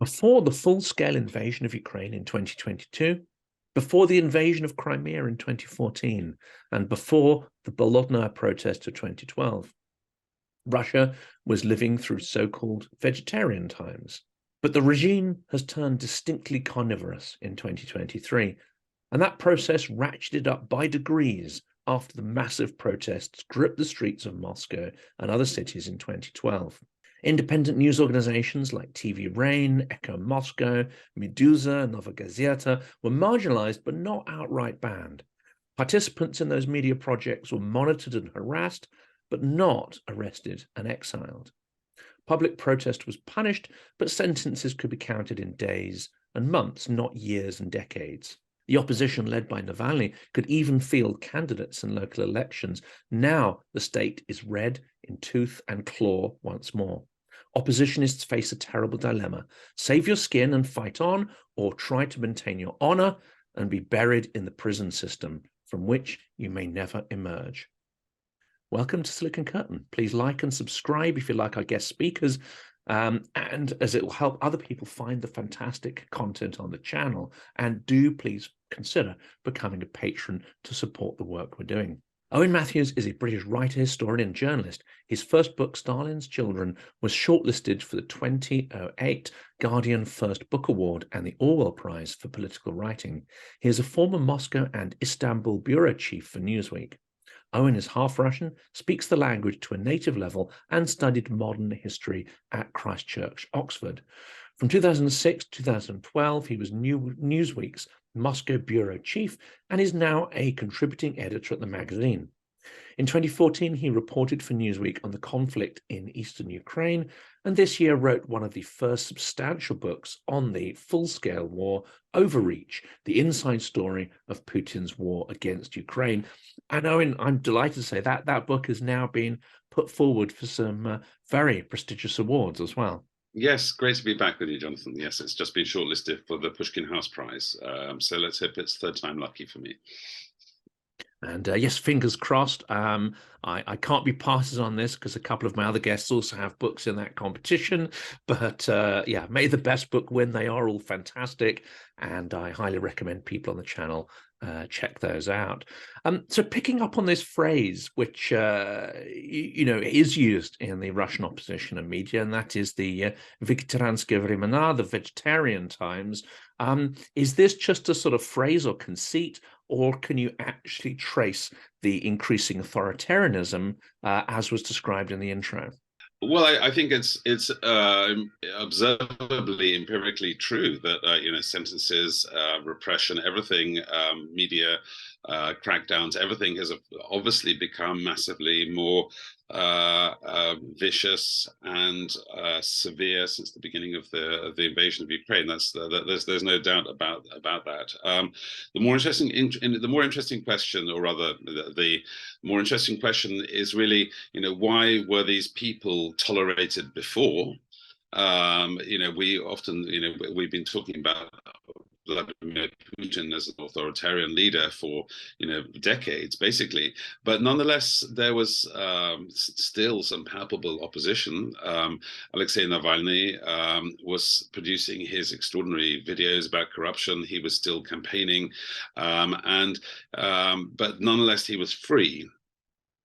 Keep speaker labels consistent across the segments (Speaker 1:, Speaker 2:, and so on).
Speaker 1: before the full-scale invasion of Ukraine in 2022, before the invasion of Crimea in 2014, and before the Bolotnaya protest of 2012. Russia was living through so-called vegetarian times. But the regime has turned distinctly carnivorous in 2023, and that process ratcheted up by degrees after the massive protests gripped the streets of Moscow and other cities in 2012. Independent news organizations like TV Rain, Echo Moscow, Meduza and Novaya Gazeta were marginalized but not outright banned. Participants in those media projects were monitored and harassed, but not arrested and exiled. Public protest was punished, but sentences could be counted in days and months, not years and decades. The opposition, led by Navalny, could even field candidates in local elections. Now the state is red in tooth and claw once more. Oppositionists face a terrible dilemma: save your skin and fight on, or try to maintain your honor and be buried in the prison system from which you may never emerge. Welcome to Silicon Curtain. Please like and subscribe if you like our guest speakers, and as it will help other people find the fantastic content on the channel. And do please consider becoming a patron to support the work we're doing. Owen Matthews is a British writer, historian, and journalist. His first book, Stalin's Children, was shortlisted for the 2008 Guardian First Book Award and the Orwell Prize for Political Writing. He is a former Moscow and Istanbul bureau chief for Newsweek. Owen is half Russian, speaks the language to a native level, and studied modern history at Christ Church, Oxford. From 2006 to 2012, he was Newsweek's Moscow bureau chief and is now a contributing editor at the magazine. In 2014, he reported for Newsweek on the conflict in eastern Ukraine, and this year wrote one of the first substantial books on the full-scale war, Overreach, the inside story of Putin's war against Ukraine. And Owen, I'm delighted to say that that book has now been put forward for some very prestigious awards as well.
Speaker 2: Yes, great to be back with you, Jonathan. Yes, it's just been shortlisted for the Pushkin House Prize. So let's hope it's third time lucky for me.
Speaker 1: And yes, fingers crossed. I can't be partisan on this because a couple of my other guests also have books in that competition. But yeah, may the best book win. They are all fantastic. And I highly recommend people on the channel check those out. So picking up on this phrase, which, is used in the Russian opposition and media, and that is the vegetarianske времена, the vegetarian times. Is this just a sort of phrase or conceit, or can you actually trace the increasing authoritarianism as was described in the intro?
Speaker 2: Well, I think it's observably, empirically true that sentences, repression, everything, media crackdowns, everything has obviously become massively more vicious and severe since the beginning of the invasion of Ukraine. There's no doubt about that. The more interesting question, or rather the more interesting question, is really, why were these people tolerated before? We often, we've been talking about Vladimir Putin as an authoritarian leader for decades, basically, but nonetheless there was still some palpable opposition. Alexei Navalny was producing his extraordinary videos about corruption. He was still campaigning, but nonetheless he was free,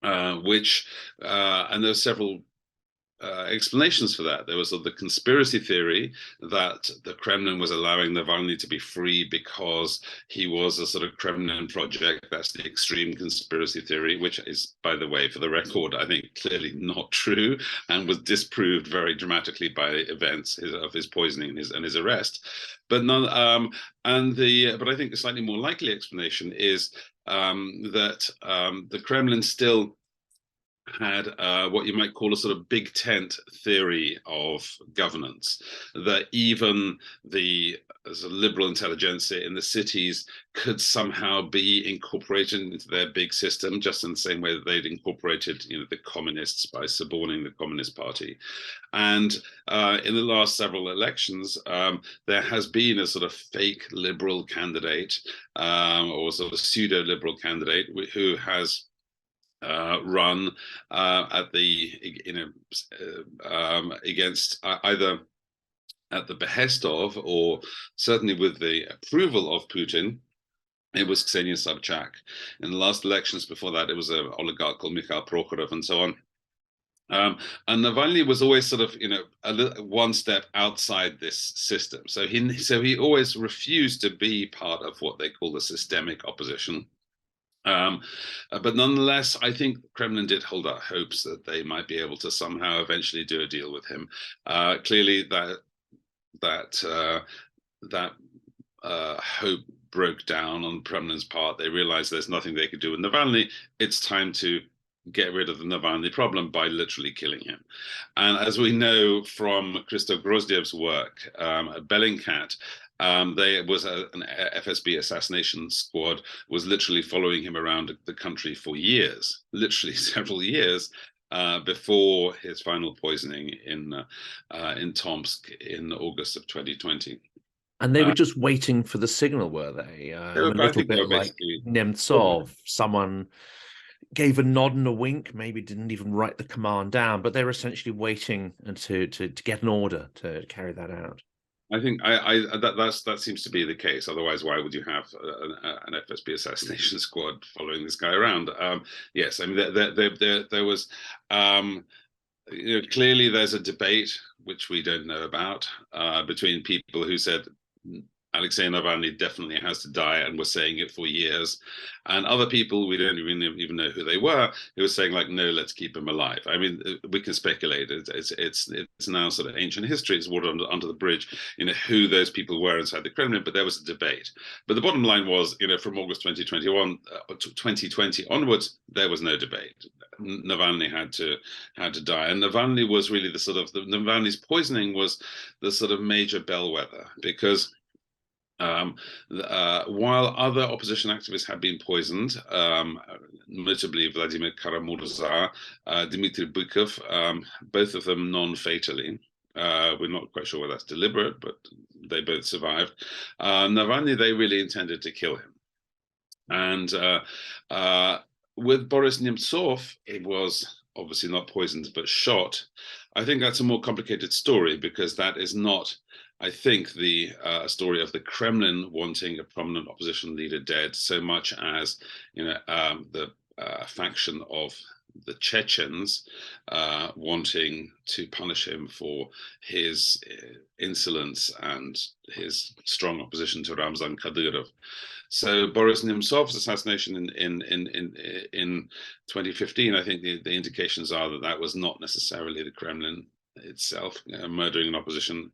Speaker 2: and there were several explanations for that. There was the conspiracy theory that the Kremlin was allowing Navalny to be free because he was a sort of Kremlin project. That's the extreme conspiracy theory, which is, by the way, for the record, I think clearly not true, and was disproved very dramatically by events of his poisoning and his arrest. But I think a slightly more likely explanation is that the Kremlin still had what you might call a sort of big tent theory of governance, that even the liberal intelligentsia in the cities could somehow be incorporated into their big system, just in the same way that they'd incorporated the communists by suborning the Communist Party. And in the last several elections, there has been a sort of fake liberal candidate, or sort of pseudo-liberal candidate, who has run at the against either at the behest of, or certainly with the approval of Putin, it was Ksenia Sobchak. In the last elections before that, it was an oligarch called Mikhail Prokhorov and so on. And Navalny was always sort of, one step outside this system. So he always refused to be part of what they call the systemic opposition. But nonetheless, I think Kremlin did hold out hopes that they might be able to somehow eventually do a deal with him. Clearly, that hope broke down on Kremlin's part. They realized there's nothing they could do with Navalny. It's time to get rid of the Navalny problem by literally killing him. And as we know from Christoph Grozdiev's work at Bellingcat, there was an FSB assassination squad was literally following him around the country for years, literally several years, before his final poisoning in Tomsk in August of 2020.
Speaker 1: And they were just waiting for the signal, were they?
Speaker 2: A
Speaker 1: little bit like Nemtsov, someone gave a nod and a wink, maybe didn't even write the command down, but they were essentially waiting to get an order to carry that out.
Speaker 2: I think that seems to be the case. Otherwise, why would you have an FSB assassination squad following this guy around? Yes, I mean there was clearly there's a debate which we don't know about between people who said Alexei Navalny definitely has to die, and were saying it for years, and other people, we don't even know who they were, who were saying like, no, let's keep him alive. I mean, we can speculate. It's now sort of ancient history. It's water under the bridge, who those people were inside the Kremlin, but there was a debate. But the bottom line was, from August 2020 onwards, there was no debate. Navalny had to die, and Navalny was really Navalny's poisoning was the sort of major bellwether, because while other opposition activists had been poisoned, notably Vladimir Kara-Murza, Dmitry Bykov, both of them non-fatally. We're not quite sure whether that's deliberate, but they both survived. Navalny, they really intended to kill him. And with Boris Nemtsov, it was obviously not poisoned, but shot. I think that's a more complicated story, because that is not, I think, the story of the Kremlin wanting a prominent opposition leader dead, so much as the faction of the Chechens wanting to punish him for his insolence and his strong opposition to Ramzan Kadyrov. So Boris Nemtsov's assassination in 2015, I think the indications are that was not necessarily the Kremlin itself murdering an opposition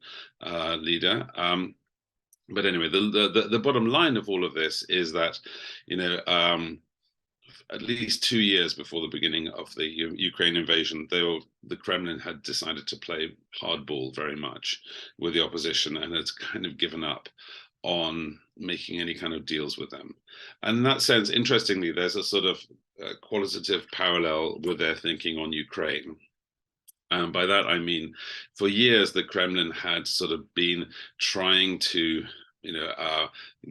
Speaker 2: leader. But anyway, the bottom line of all of this is that, at least 2 years before the beginning of the Ukraine invasion, the Kremlin had decided to play hardball very much with the opposition, and had kind of given up on making any kind of deals with them. And in that sense, interestingly, there's a sort of qualitative parallel with their thinking on Ukraine. And by that, I mean, for years, the Kremlin had sort of been trying to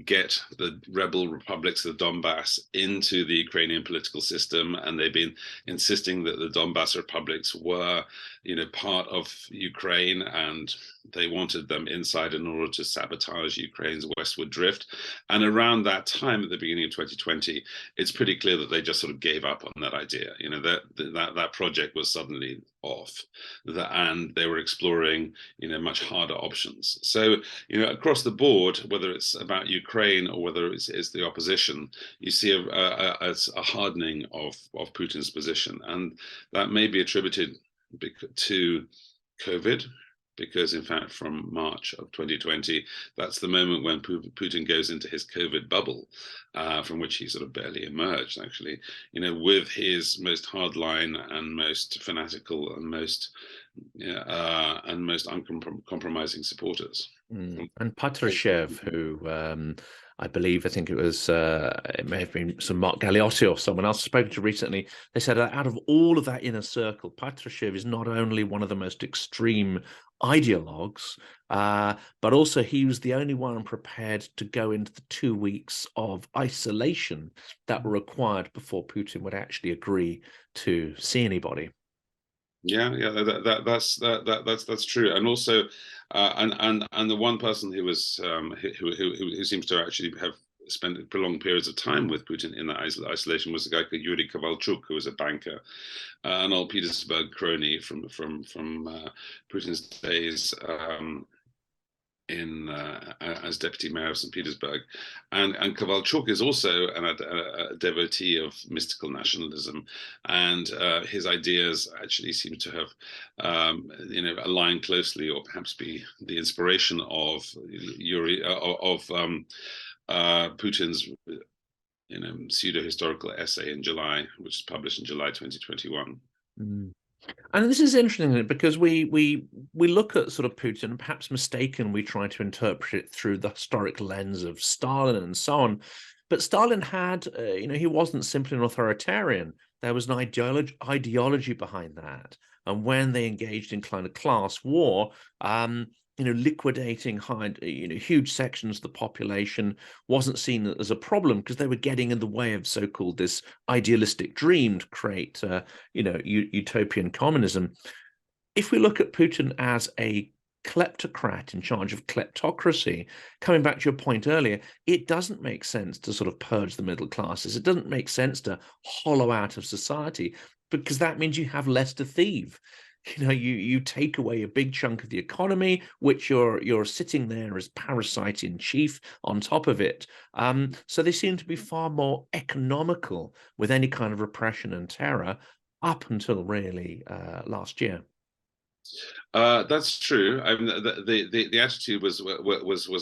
Speaker 2: get the rebel republics of the Donbass into the Ukrainian political system, and they've been insisting that the Donbass republics were, part of Ukraine, and they wanted them inside in order to sabotage Ukraine's westward drift. And around that time, at the beginning of 2020, it's pretty clear that they just sort of gave up on that idea. That project was suddenly off, and they were exploring, much harder options. So, across the board, whether it's about Ukraine or whether it's the opposition, you see a hardening of Putin's position, and that may be attributed to COVID, because in fact from March of 2020, that's the moment when Putin goes into his COVID bubble, from which he sort of barely emerged, actually, with his most hardline and most fanatical and most uncompromising supporters.
Speaker 1: And Patrushev, who I think it was, it may have been some Mark Galeotti or someone else spoken to recently, they said that out of all of that inner circle, Patrushev is not only one of the most extreme ideologues, but also he was the only one prepared to go into the 2 weeks of isolation that were required before Putin would actually agree to see anybody.
Speaker 2: Yeah, yeah, that's true, and also, and the one person who was who seems to actually have spent prolonged periods of time with Putin in that isolation was a guy called Yuri Kovalchuk, who was a banker, an old Petersburg crony from Putin's days. In as deputy mayor of St. Petersburg, and Kovalchuk is also a devotee of mystical nationalism, and his ideas actually seem to have, align closely, or perhaps be the inspiration of Putin's, pseudo historical essay in July, which was published in July 2021.
Speaker 1: Mm. And this is interesting because we look at sort of Putin, and perhaps mistaken, we try to interpret it through the historic lens of Stalin and so on. But Stalin had, he wasn't simply an authoritarian. There was an ideology behind that. And when they engaged in kind of class war, liquidating huge sections of the population wasn't seen as a problem because they were getting in the way of so-called this idealistic dream to create, utopian communism. If we look at Putin as a kleptocrat in charge of kleptocracy, coming back to your point earlier, it doesn't make sense to sort of purge the middle classes. It doesn't make sense to hollow out of society, because that means you have less to thieve. You take away a big chunk of the economy, which you're sitting there as parasite in chief on top of it. So they seem to be far more economical with any kind of repression and terror up until really last year.
Speaker 2: That's true. I mean, the attitude was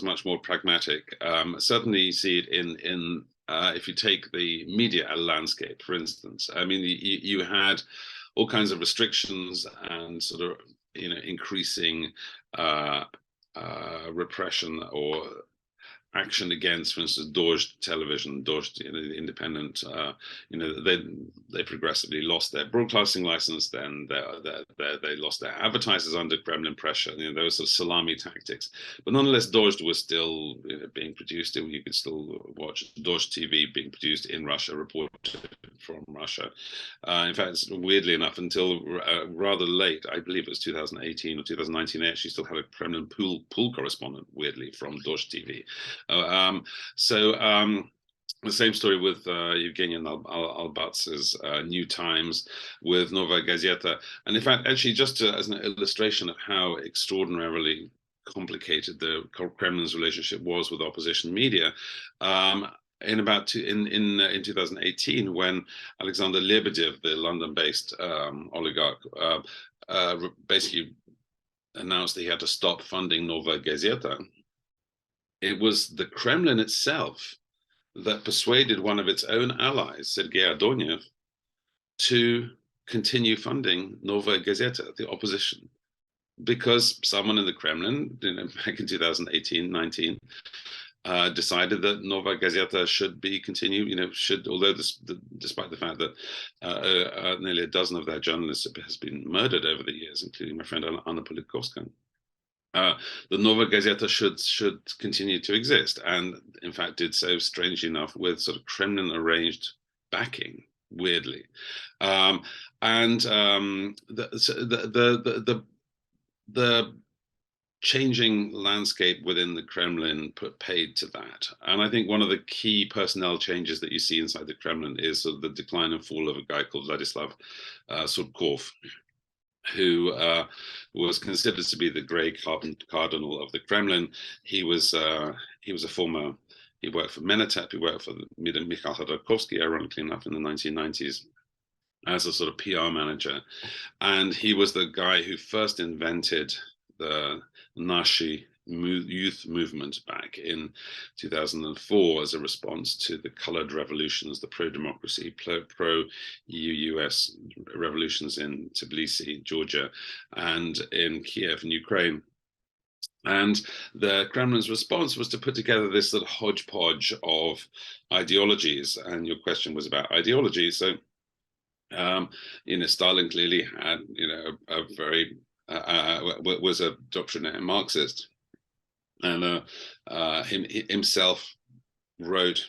Speaker 2: much more pragmatic. Certainly, you see it in if you take the media landscape, for instance. I mean, you had all kinds of restrictions and sort of increasing repression or action against, for instance, Dozh television, Dozh, the independent, they progressively lost their broadcasting license. Then they lost their advertisers under Kremlin pressure. There was sort of salami tactics, but nonetheless, Dozh was still being produced. You could still watch Dozh TV being produced in Russia, reported from Russia. In fact, weirdly enough, until rather late, I believe it was 2018 or 2019, they actually still had a Kremlin pool correspondent, weirdly, from Dozh TV. The same story with Evgeny Albats's New Times, with Novaya Gazeta. And in fact, actually, just as an illustration of how extraordinarily complicated the Kremlin's relationship was with opposition media, in 2018, when Alexander Lebedev, the London-based oligarch, basically announced that he had to stop funding Novaya Gazeta, it was the Kremlin itself that persuaded one of its own allies, Sergei Adornev, to continue funding Novaya Gazeta, the opposition, because someone in the Kremlin, back in 2018-19, decided that Novaya Gazeta should be continued. Although despite the fact that nearly a dozen of their journalists has been murdered over the years, including my friend Anna Politkovskaya. The Novaya Gazeta should continue to exist, and in fact did so, strangely enough, with sort of Kremlin-arranged backing, weirdly. The changing landscape within the Kremlin put paid to that. And I think one of the key personnel changes that you see inside the Kremlin is sort of the decline and fall of a guy called Vladislav Surkov, who was considered to be the Grey Cardinal of the Kremlin. He was a former. He worked for Menatep. He worked for Mikhail Khodorkovsky, ironically enough, in the 1990s as a sort of PR manager, and he was the guy who first invented the Nashi youth movement back in 2004 as a response to the colored revolutions, the pro-democracy, pro-EU-US revolutions in Tbilisi, Georgia, and in Kiev in Ukraine. And the Kremlin's response was to put together this sort of hodgepodge of ideologies. And your question was about ideology. So, Stalin clearly had, a very was a doctrinaire Marxist, and himself wrote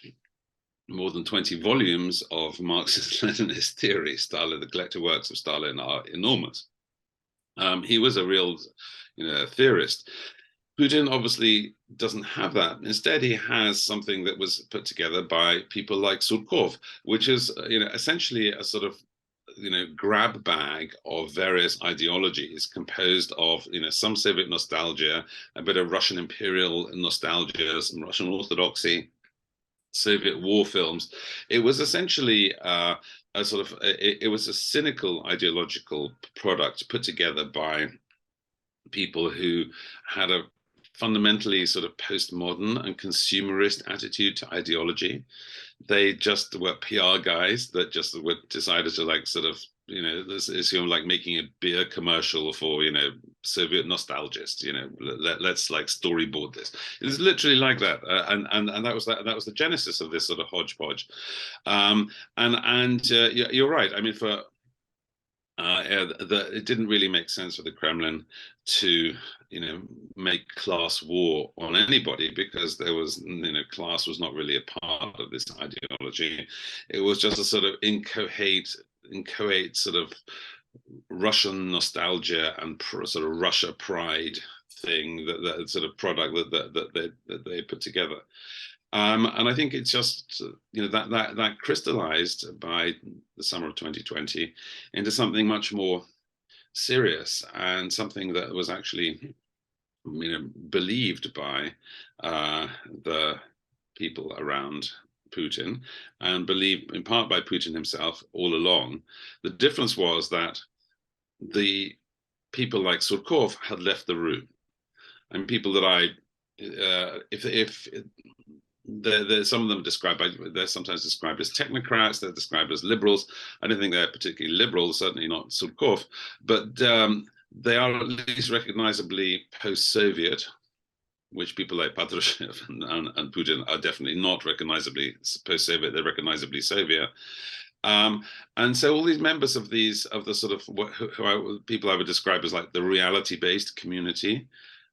Speaker 2: more than 20 volumes of Marxist-Leninist theory. Stalin, the collected works of Stalin are enormous. He was a real, theorist. Putin obviously doesn't have that. Instead, he has something that was put together by people like Surkov, which is, essentially a sort of, grab bag of various ideologies composed of, some Soviet nostalgia, a bit of Russian imperial nostalgia, some Russian orthodoxy, Soviet war films. It was essentially a sort of, it was a cynical ideological product put together by people who had a fundamentally sort of postmodern and consumerist attitude to ideology. They just were PR guys that just were decided to like sort of, this is like making a beer commercial for, Soviet nostalgists. Let's like storyboard this. It's literally like that, and that was the genesis of this sort of hodgepodge. You're right. I mean, for it didn't really make sense for the Kremlin to, make class war on anybody, because there was, class was not really a part of this ideology. It was just a sort of inchoate sort of Russian nostalgia and sort of Russia pride thing, that sort of product that they put together. And I think it's just, that crystallized by the summer of 2020 into something much more serious, and something that was actually, believed by the people around Putin, and believed in part by Putin himself all along. The difference was that the people like Surkov had left the room, and people that if some of them they're sometimes described as technocrats, they're described as liberals. I don't think they're particularly liberal, certainly not Surkov, but they are at least recognizably post-Soviet, which people like Patrushev and Putin are definitely not recognizably post-Soviet, they're recognizably Soviet. And so all these members of the sort of people I would describe as like the reality-based community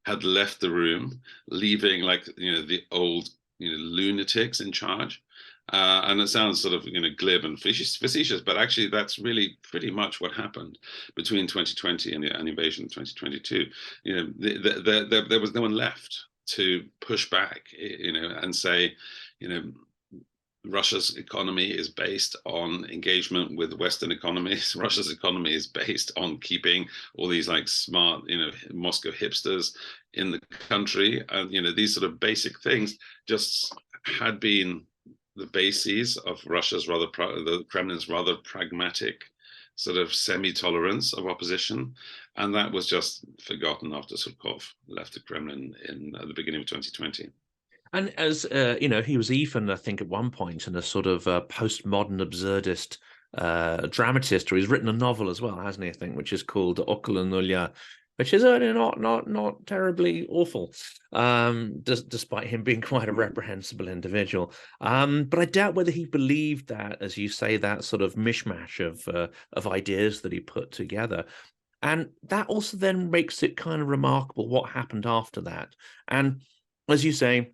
Speaker 2: had left the room, leaving like, the old, lunatics in charge. And it sounds sort of, glib and facetious, but actually that's really pretty much what happened between 2020 and the invasion of 2022. There was no one left to push back, and say, Russia's economy is based on engagement with Western economies. Russia's economy is based on keeping all these like smart, Moscow hipsters in the country. And, these sort of basic things just had been the bases of Russia's the Kremlin's rather pragmatic sort of semi-tolerance of opposition. And that was just forgotten after Surkov left the Kremlin at the beginning of 2020.
Speaker 1: And as he was even, I think, at one point in a sort of postmodern absurdist dramatist, or he's written a novel as well, hasn't he? I think, which is called Okolo Nulla, which is not terribly awful, despite him being quite a reprehensible individual. But I doubt whether he believed that, as you say, that sort of mishmash of ideas that he put together. And that also then makes it kind of remarkable what happened after that. And as you say,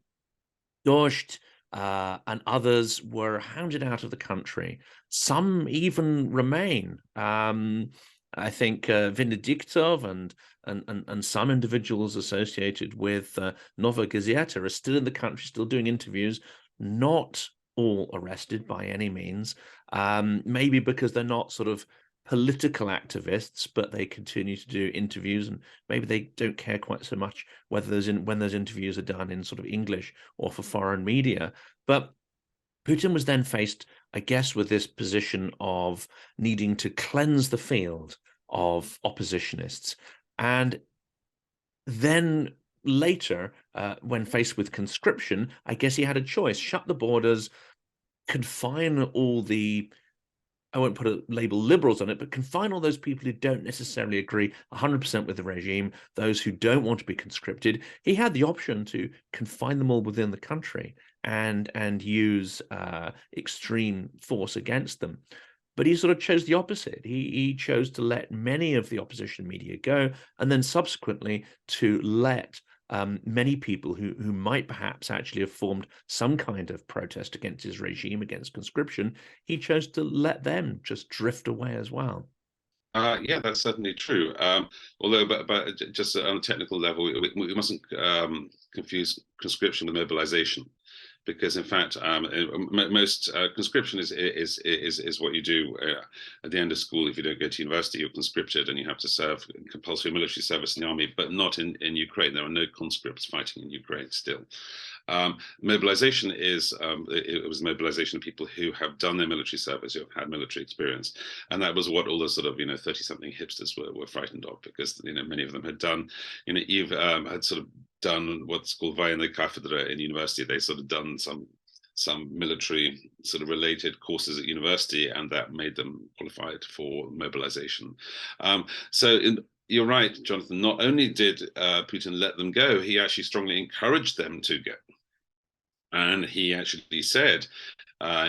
Speaker 1: Dost and others were hounded out of the country. Some even remain. I think Venediktov and some individuals associated with Novaya Gazeta are still in the country, still doing interviews, not all arrested by any means, maybe because they're not sort of political activists, but they continue to do interviews, and maybe they don't care quite so much whether when those interviews are done in sort of English or for foreign media. But Putin was then faced, I guess, with this position of needing to cleanse the field of oppositionists. And then later, when faced with conscription, I guess he had a choice: shut the borders, confine all the, I won't put a label liberals on it, but confine all those people who don't necessarily agree 100% with the regime, those who don't want to be conscripted. He had the option to confine them all within the country and use extreme force against them. But he sort of chose the opposite. He chose to let many of the opposition media go, and then subsequently to let many people who might perhaps actually have formed some kind of protest against his regime, against conscription, he chose to let them just drift away as well.
Speaker 2: Yeah, that's certainly true. Although, but just on a technical level, we mustn't confuse conscription with mobilization, because in fact, most conscription is what you do at the end of school. If you don't go to university, you're conscripted and you have to serve compulsory military service in the army. But not in Ukraine. There are no conscripts fighting in Ukraine still. Mobilization is it was mobilization of people who have done their military service, who have had military experience, and that was what all the sort of 30-something hipsters were frightened of, because many of them had done Eve had sort of done what's called Vojenная Kafedra in university. They sort of done some military sort of related courses at university, and that made them qualified for mobilization. You're right, Jonathan. Not only did Putin let them go, he actually strongly encouraged them to go. And he actually said,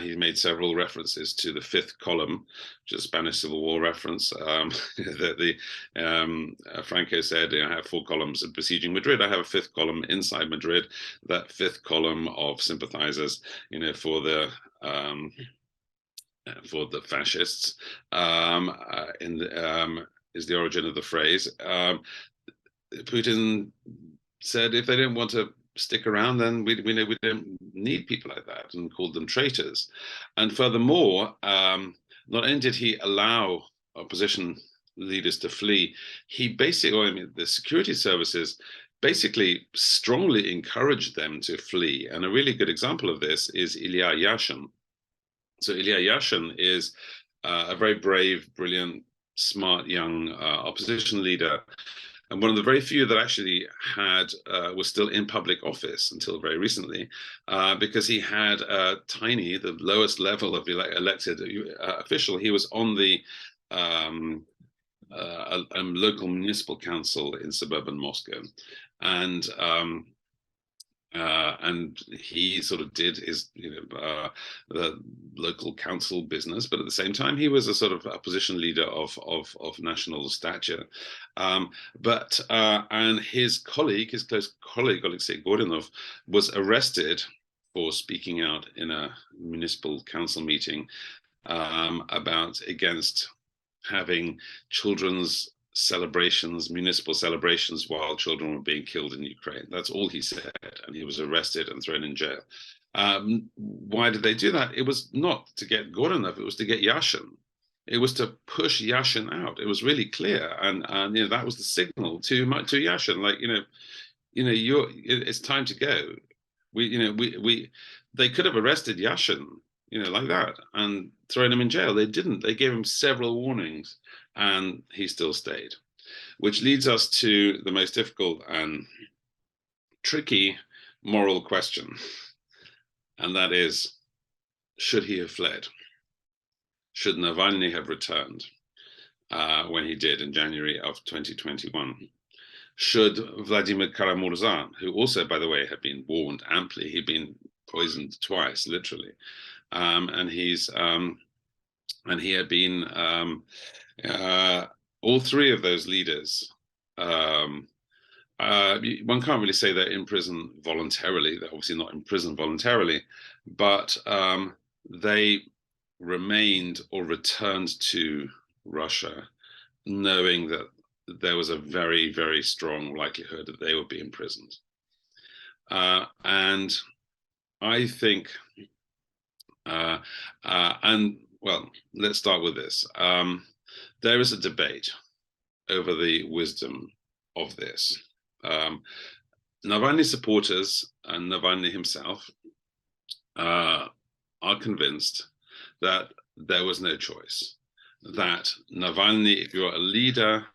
Speaker 2: he made several references to the fifth column, which is a Spanish Civil War reference. That Franco said, I have 4 columns of besieging Madrid. I have a 5th column inside Madrid. That 5th column of sympathizers, for the fascists, is the origin of the phrase. Putin said, if they didn't want to stick around, then we don't need people like that, and called them traitors. And furthermore, not only did he allow opposition leaders to flee, he basically, the security services basically strongly encouraged them to flee. And a really good example of this is Ilya Yashin. So Ilya Yashin is a very brave, brilliant, smart young opposition leader, and one of the very few that actually was still in public office until very recently, because he had the lowest level of elected official. He was on the local municipal council in suburban Moscow, and he sort of did his, the local council business, but at the same time, he was a sort of opposition leader of national stature. And his close colleague, Alexei Gorinov, was arrested for speaking out in a municipal council meeting against having children's celebrations, municipal celebrations, while children were being killed in Ukraine. That's all he said, and he was arrested and thrown in jail. Why did they do that? It was not to get Gorinov, it was to get Yashin. It was to push Yashin out. It was really clear, and that was the signal to Yashin, it's time to go. They could have arrested Yashin, like that, and thrown him in jail. They didn't. They gave him several warnings, and he still stayed. Which leads us to the most difficult and tricky moral question, and that is, should he have fled? Should Navalny have returned when he did in January of 2021? Should Vladimir Kara-Murza, who also, by the way, had been warned amply, he'd been poisoned twice, literally, and he had been all 3 of those leaders. One can't really say they're in prison voluntarily. They're obviously not in prison voluntarily, but they remained or returned to Russia knowing that there was a very, very strong likelihood that they would be imprisoned. And I think, well, let's start with this. There is a debate over the wisdom of this. Navalny supporters and Navalny himself are convinced that there was no choice. That Navalny, if you're a leader,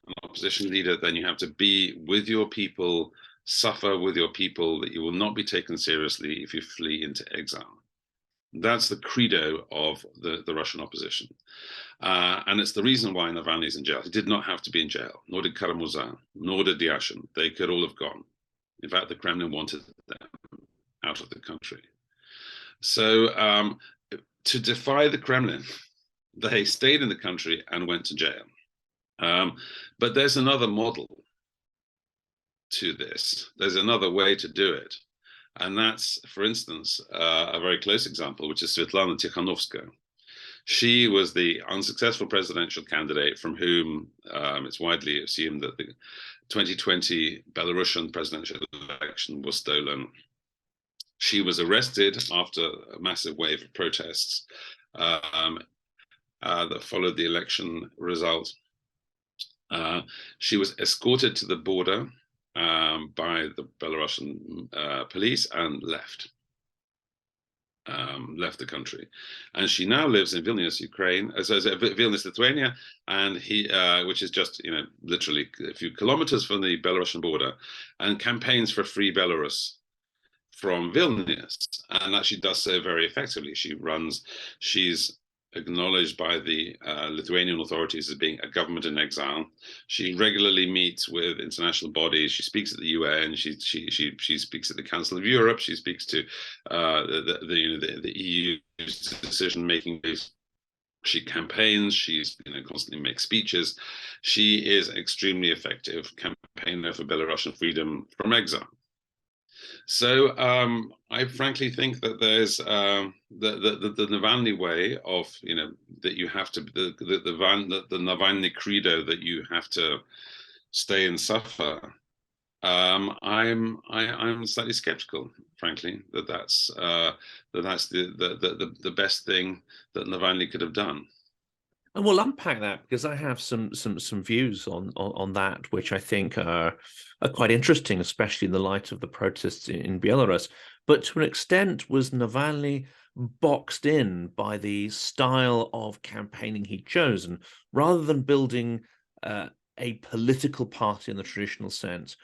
Speaker 2: an opposition leader, then you have to be with your people, suffer with your people, that you will not be taken seriously if you flee into exile. That's the credo of the Russian opposition. And it's the reason why Navalny is in jail. He did not have to be in jail, nor did Kara-Murza, nor did Yashin. They could all have gone. In fact, the Kremlin wanted them out of the country. So to defy the Kremlin, they stayed in the country and went to jail. But there's another model to this. There's another way to do it. And that's, for instance, a very close example, which is Svetlana Tikhanovskaya. She was the unsuccessful presidential candidate from whom it's widely assumed that the 2020 Belarusian presidential election was stolen. She was arrested after a massive wave of protests that followed the election result. She was escorted to the border by the Belarusian police and left the country, and she now lives in Vilnius, Ukraine, Vilnius, Lithuania, and which is just literally a few kilometers from the Belarusian border, and campaigns for free Belarus from Vilnius, and actually does so very effectively. She's acknowledged by the Lithuanian authorities as being a government in exile. She regularly meets with international bodies. She speaks at the UN. She speaks at the Council of Europe. She speaks to the EU decision-making. She campaigns. She's constantly makes speeches. She is an extremely effective campaigner for Belarusian freedom from exile. So I frankly think that there's the Navalny way of that you have to the Navalny credo that you have to stay and suffer. I'm slightly skeptical, frankly, that's the best thing that Navalny could have done.
Speaker 1: And we'll unpack that, because I have some views on that, which I think are quite interesting, especially in the light of the protests in Belarus. But to an extent, was Navalny boxed in by the style of campaigning he'd chosen, rather than building a political party in the traditional sense?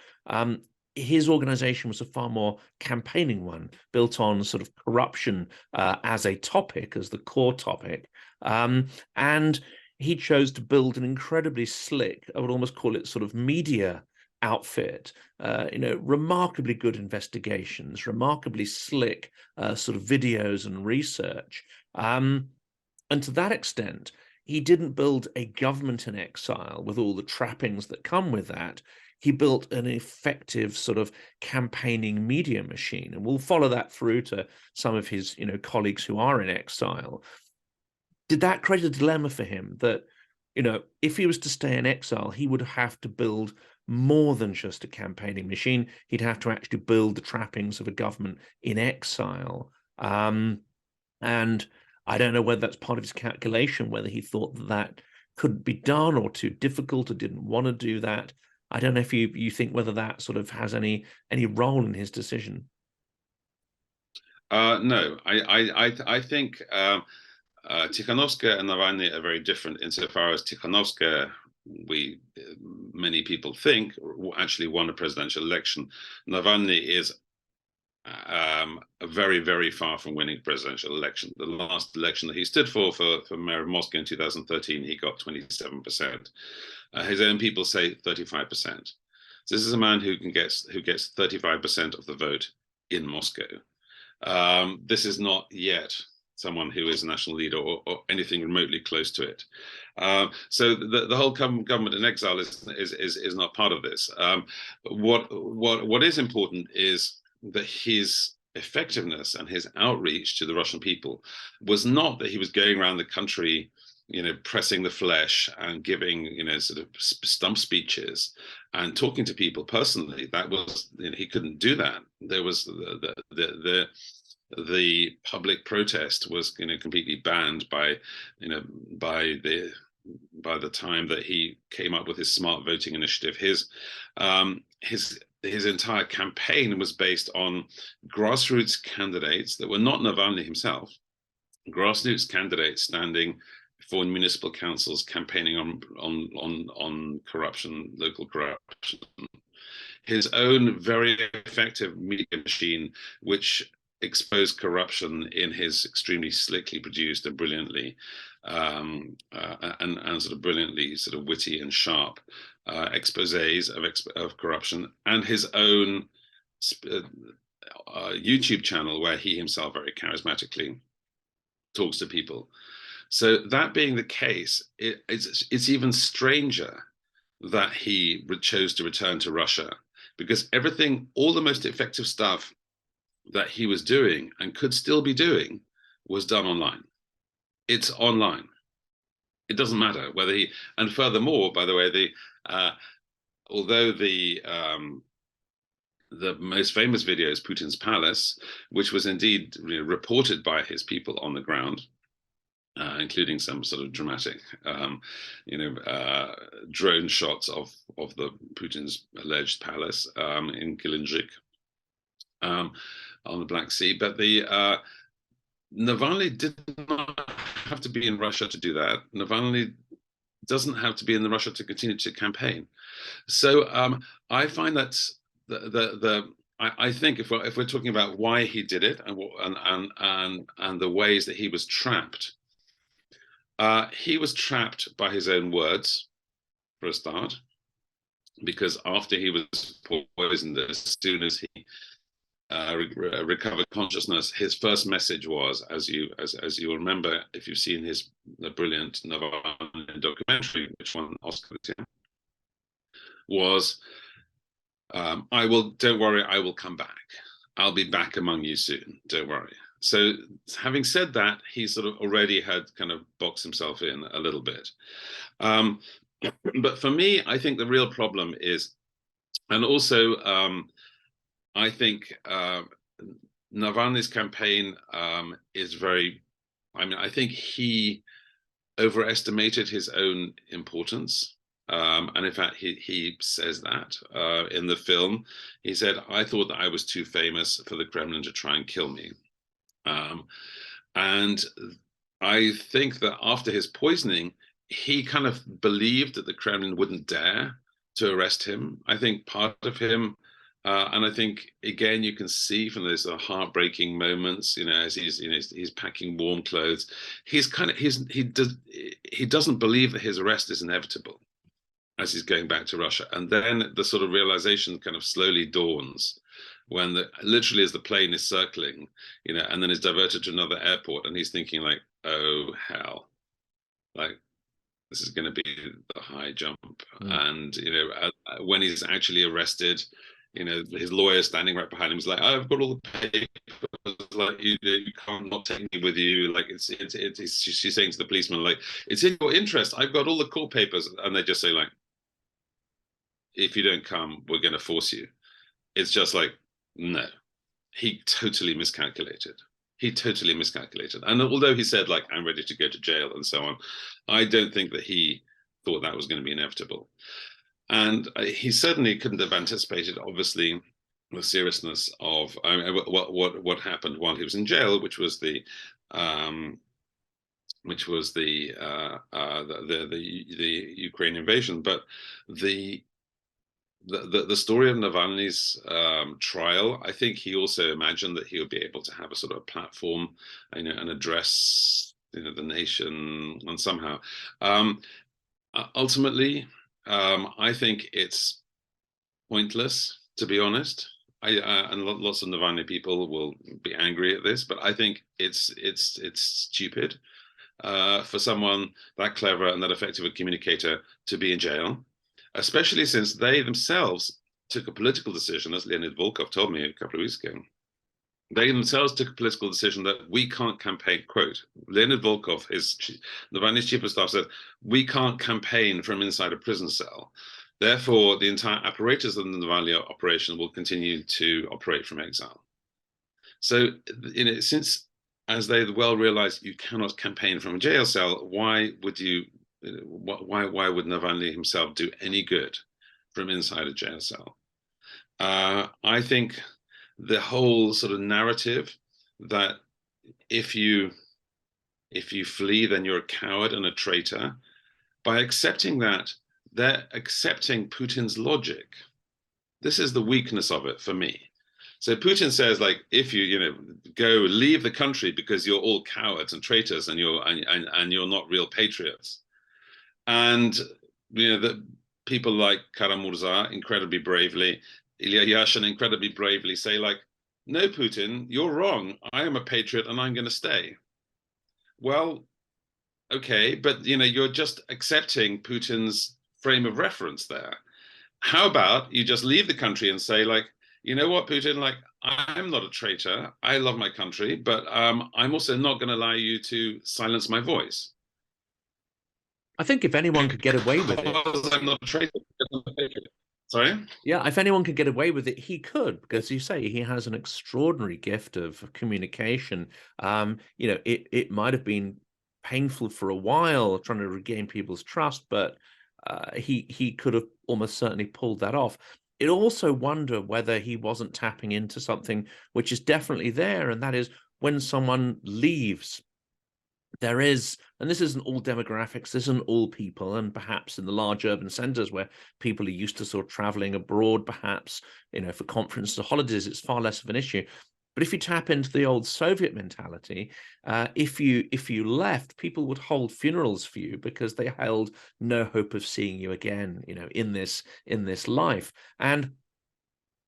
Speaker 1: His organization was a far more campaigning one, built on sort of corruption as a topic, as the core topic. And he chose to build an incredibly slick, I would almost call it sort of media outfit, remarkably good investigations, remarkably slick sort of videos and research. And to that extent, he didn't build a government in exile with all the trappings that come with that. He built an effective sort of campaigning media machine, and we'll follow that through to some of his, colleagues who are in exile. Did that create a dilemma for him that, if he was to stay in exile, he would have to build more than just a campaigning machine? He'd have to actually build the trappings of a government in exile. And I don't know whether that's part of his calculation, whether he thought that couldn't be done or too difficult or didn't want to do that. I don't know if you think whether that sort of has any role in his decision.
Speaker 2: No, I think Tikhanovskaya and Navalny are very different insofar as Tikhanovskaya, many people think, actually won a presidential election. Navalny is very, very far from winning a presidential election. The last election that he stood for mayor of Moscow in 2013, he got 27%. His own people say 35%. So this is a man who gets 35% of the vote in Moscow. This is not yet someone who is a national leader or anything remotely close to it. So the whole government in exile is not part of this. What is important is that his effectiveness and his outreach to the Russian people was not that he was going around the country, pressing the flesh and giving, sort of stump speeches and talking to people personally. That was, he couldn't do that. There was the public protest was, completely banned by the time that he came up with his smart voting initiative. His entire campaign was based on grassroots candidates that were not Navalny himself, grassroots candidates standing for municipal councils, campaigning on corruption, local corruption. His own very effective media machine, which exposed corruption in his extremely slickly produced and brilliantly and sort of brilliantly sort of witty and sharp exposés of corruption, and his own YouTube channel where he himself very charismatically talks to people. So that being the case, it's even stranger that he chose to return to Russia, because all the most effective stuff that he was doing and could still be doing was done online. it's online. It doesn't matter whether he, and furthermore, by the way, although the most famous video is Putin's palace, which was indeed reported by his people on the ground, including some sort of dramatic, drone shots of the Putin's alleged palace in Gelendzhik on the Black Sea. But the Navalny did not have to be in Russia to do that. Navalny doesn't have to be in Russia to continue to campaign. So I find that I think if we're talking about why he did it and the ways that he was trapped by his own words, for a start, because after he was poisoned, as soon as he recovered consciousness, his first message was, as you remember, if you've seen the brilliant Navalny documentary, which won an Oscar this year, was, don't worry, I will come back. I'll be back among you soon, don't worry. So having said that, he sort of already had kind of boxed himself in a little bit. But for me, I think the real problem is, and also I think Navalny's campaign is very, I think he overestimated his own importance. And in fact, he says that in the film. He said, I thought that I was too famous for the Kremlin to try and kill me. And I think that after his poisoning, he kind of believed that the Kremlin wouldn't dare to arrest him. I think part of him, and I think again you can see from those heartbreaking moments, as he's packing warm clothes, he doesn't believe that his arrest is inevitable as he's going back to Russia. And then the sort of realization kind of slowly dawns when literally as the plane is circling, and then is diverted to another airport, and he's thinking like, oh hell, like this is going to be the high jump. And when he's actually arrested, his lawyer standing right behind him is like, I've got all the papers, like you can't not take me with you. Like she's saying to the policeman, like, it's in your interest, I've got all the court papers. And they just say like, if you don't come, we're going to force you. It's just like, no, he totally miscalculated. And although he said like, I'm ready to go to jail and so on, I don't think that he thought that was going to be inevitable. And he certainly couldn't have anticipated, obviously, the seriousness of what happened while he was in jail, which was the Ukraine invasion. But the story of Navalny's trial, I think he also imagined that he would be able to have a sort of platform, and address the nation, and somehow ultimately I think it's pointless, to be honest. And lots of Navalny people will be angry at this, but I think it's stupid for someone that clever and that effective a communicator to be in jail, especially since they themselves took a political decision, as Leonid Volkov told me a couple of weeks ago. They themselves took a political decision that we can't campaign, quote, Leonid Volkov, Navalny's chief of staff, said, we can't campaign from inside a prison cell. Therefore, the entire apparatus of the Navalny operation will continue to operate from exile. So, since, as they well realized, you cannot campaign from a jail cell, why would Navalny himself do any good from inside a jail cell? I think the whole sort of narrative that if you flee, then you're a coward and a traitor, by accepting that, they're accepting Putin's logic. This is the weakness of it for me. So Putin says, like, if you go leave the country because you're all cowards and traitors and you're not real patriots, and the people like Kara-Murza incredibly bravely, Ilya Yashin incredibly bravely say, like, no, Putin, you're wrong. I am a patriot and I'm going to stay. Well, okay, but you're just accepting Putin's frame of reference there. How about you just leave the country and say, like, you know what, Putin, like, I'm not a traitor. I love my country, but I'm also not going to allow you to silence my voice.
Speaker 1: I think if anyone could get away with it,
Speaker 2: because I'm not a traitor. Sorry?
Speaker 1: yeah, if anyone could get away with it, he could, because you say he has an extraordinary gift of communication. It might have been painful for a while trying to regain people's trust, but he could have almost certainly pulled that off. It also wonder whether he wasn't tapping into something which is definitely there, and that is when someone leaves, there is, and this isn't all demographics, this isn't all people, and perhaps in the large urban centers where people are used to sort of traveling abroad, perhaps, for conferences or holidays, it's far less of an issue. But if you tap into the old Soviet mentality, if you left, people would hold funerals for you because they held no hope of seeing you again, in this life. And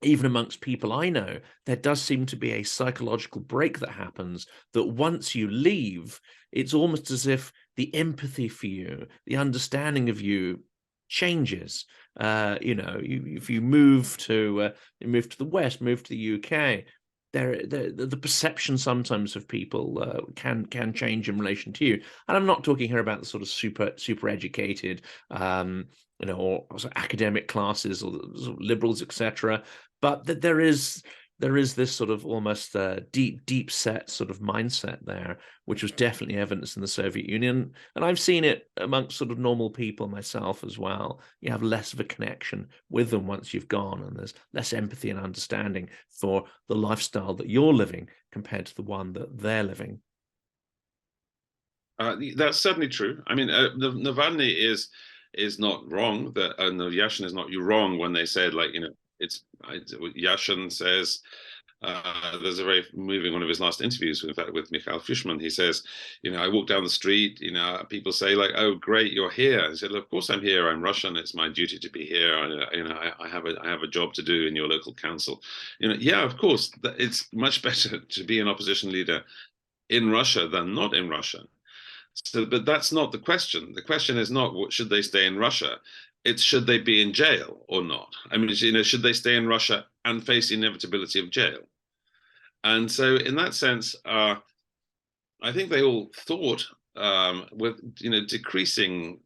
Speaker 1: even amongst people I know, there does seem to be a psychological break that happens, that once you leave, it's almost as if the empathy for you, the understanding of you changes. If you move to the West, move to the UK, the perception sometimes of people can change in relation to you. And I'm not talking here about the sort of super educated, or academic classes or sort of liberals, etc. But that there is this sort of almost deep set sort of mindset there, which was definitely evidence in the Soviet Union, and I've seen it amongst sort of normal people myself as well. You have less of a connection with them once you've gone, and there's less empathy and understanding for the lifestyle that you're living compared to the one that they're living.
Speaker 2: That's certainly true. I mean, Navalny is not wrong. That no, Yashin is not wrong when they said, like, Yashin says, there's a very moving one of his last interviews, in fact, with Mikhail Fishman. He says, I walk down the street, people say, like, oh, great, you're here. He said, of course I'm here. I'm Russian. It's my duty to be here. I have a job to do in your local council. Yeah, of course, it's much better to be an opposition leader in Russia than not in Russia. So, but that's not the question. The question is not what should they stay in Russia. It's should they be in jail or not? I mean, should they stay in Russia and face the inevitability of jail? And so, in that sense, I think they all thought, with decreasing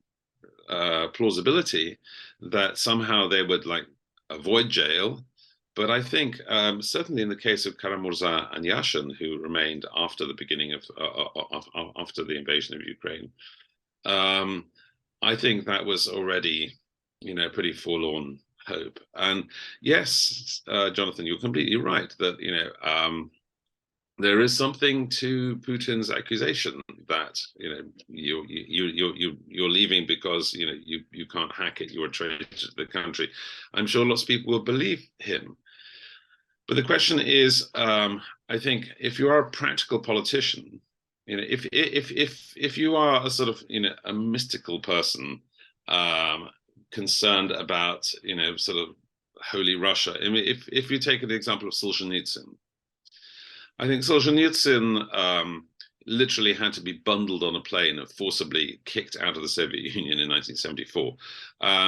Speaker 2: plausibility, that somehow they would like avoid jail. But I think certainly in the case of Kara-Murza and Yashin, who remained after the beginning of after the invasion of Ukraine, I think that was already pretty forlorn hope. And yes, Jonathan, you're completely right that there is something to Putin's accusation that you're leaving because you can't hack it. You're a traitor to the country. I'm sure lots of people will believe him. But the question is, I think, if you are a practical politician, if you are a sort of a mystical person, concerned about sort of holy Russia. I mean, if you take the example of Solzhenitsyn, I think Solzhenitsyn literally had to be bundled on a plane and forcibly kicked out of the Soviet Union in 1974.